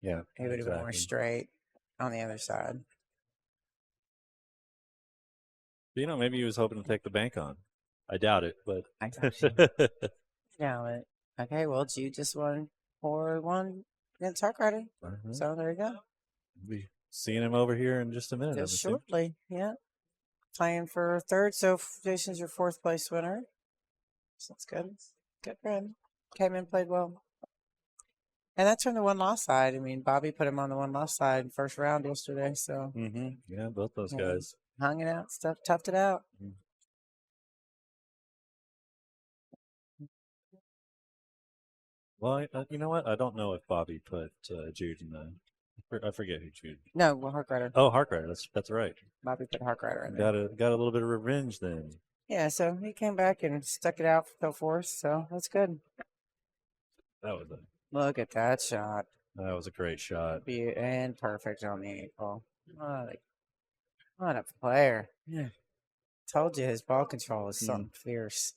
Yeah, he would have been more straight on the other side. You know, maybe he was hoping to take the bank on. I doubt it, but I doubt it. Okay, well, Jude just won 4-1 against Harkrider. So there you go. We'll be seeing him over here in just a minute. Just shortly, yeah. Playing for third, so Jason's your fourth place winner. So that's good. Good for him. Came in, played well. And that's from the one-loss side. I mean, Bobby put him on the one-loss side first round yesterday, so. Yeah, both those guys. Hung it out, toughed it out. Well, you know what? I don't know if Bobby put Jude in the. I forget who Jude. No, well, Harkrider. Oh, Harkrider. That's right. Bobby put Harkrider in there. Got a little bit of revenge then. Yeah, so he came back and stuck it out till fourth, so that's good. That was Look at that shot. That was a great shot. And perfect on the 8 ball. What a player. Yeah. Told you his ball control is something fierce.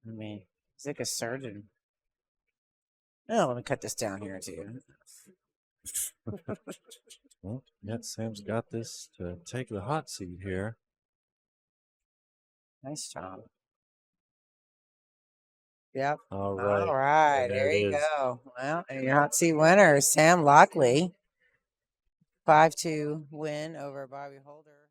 I mean, he's like a surgeon. Oh, let me cut this down here too. Well, yet Sam's got this to take the hot seat here. Nice job. Yep. All right. All right. There you go. Well, and your hot seat winner is Sam Lockley. 5-2 win over Bobby Holder.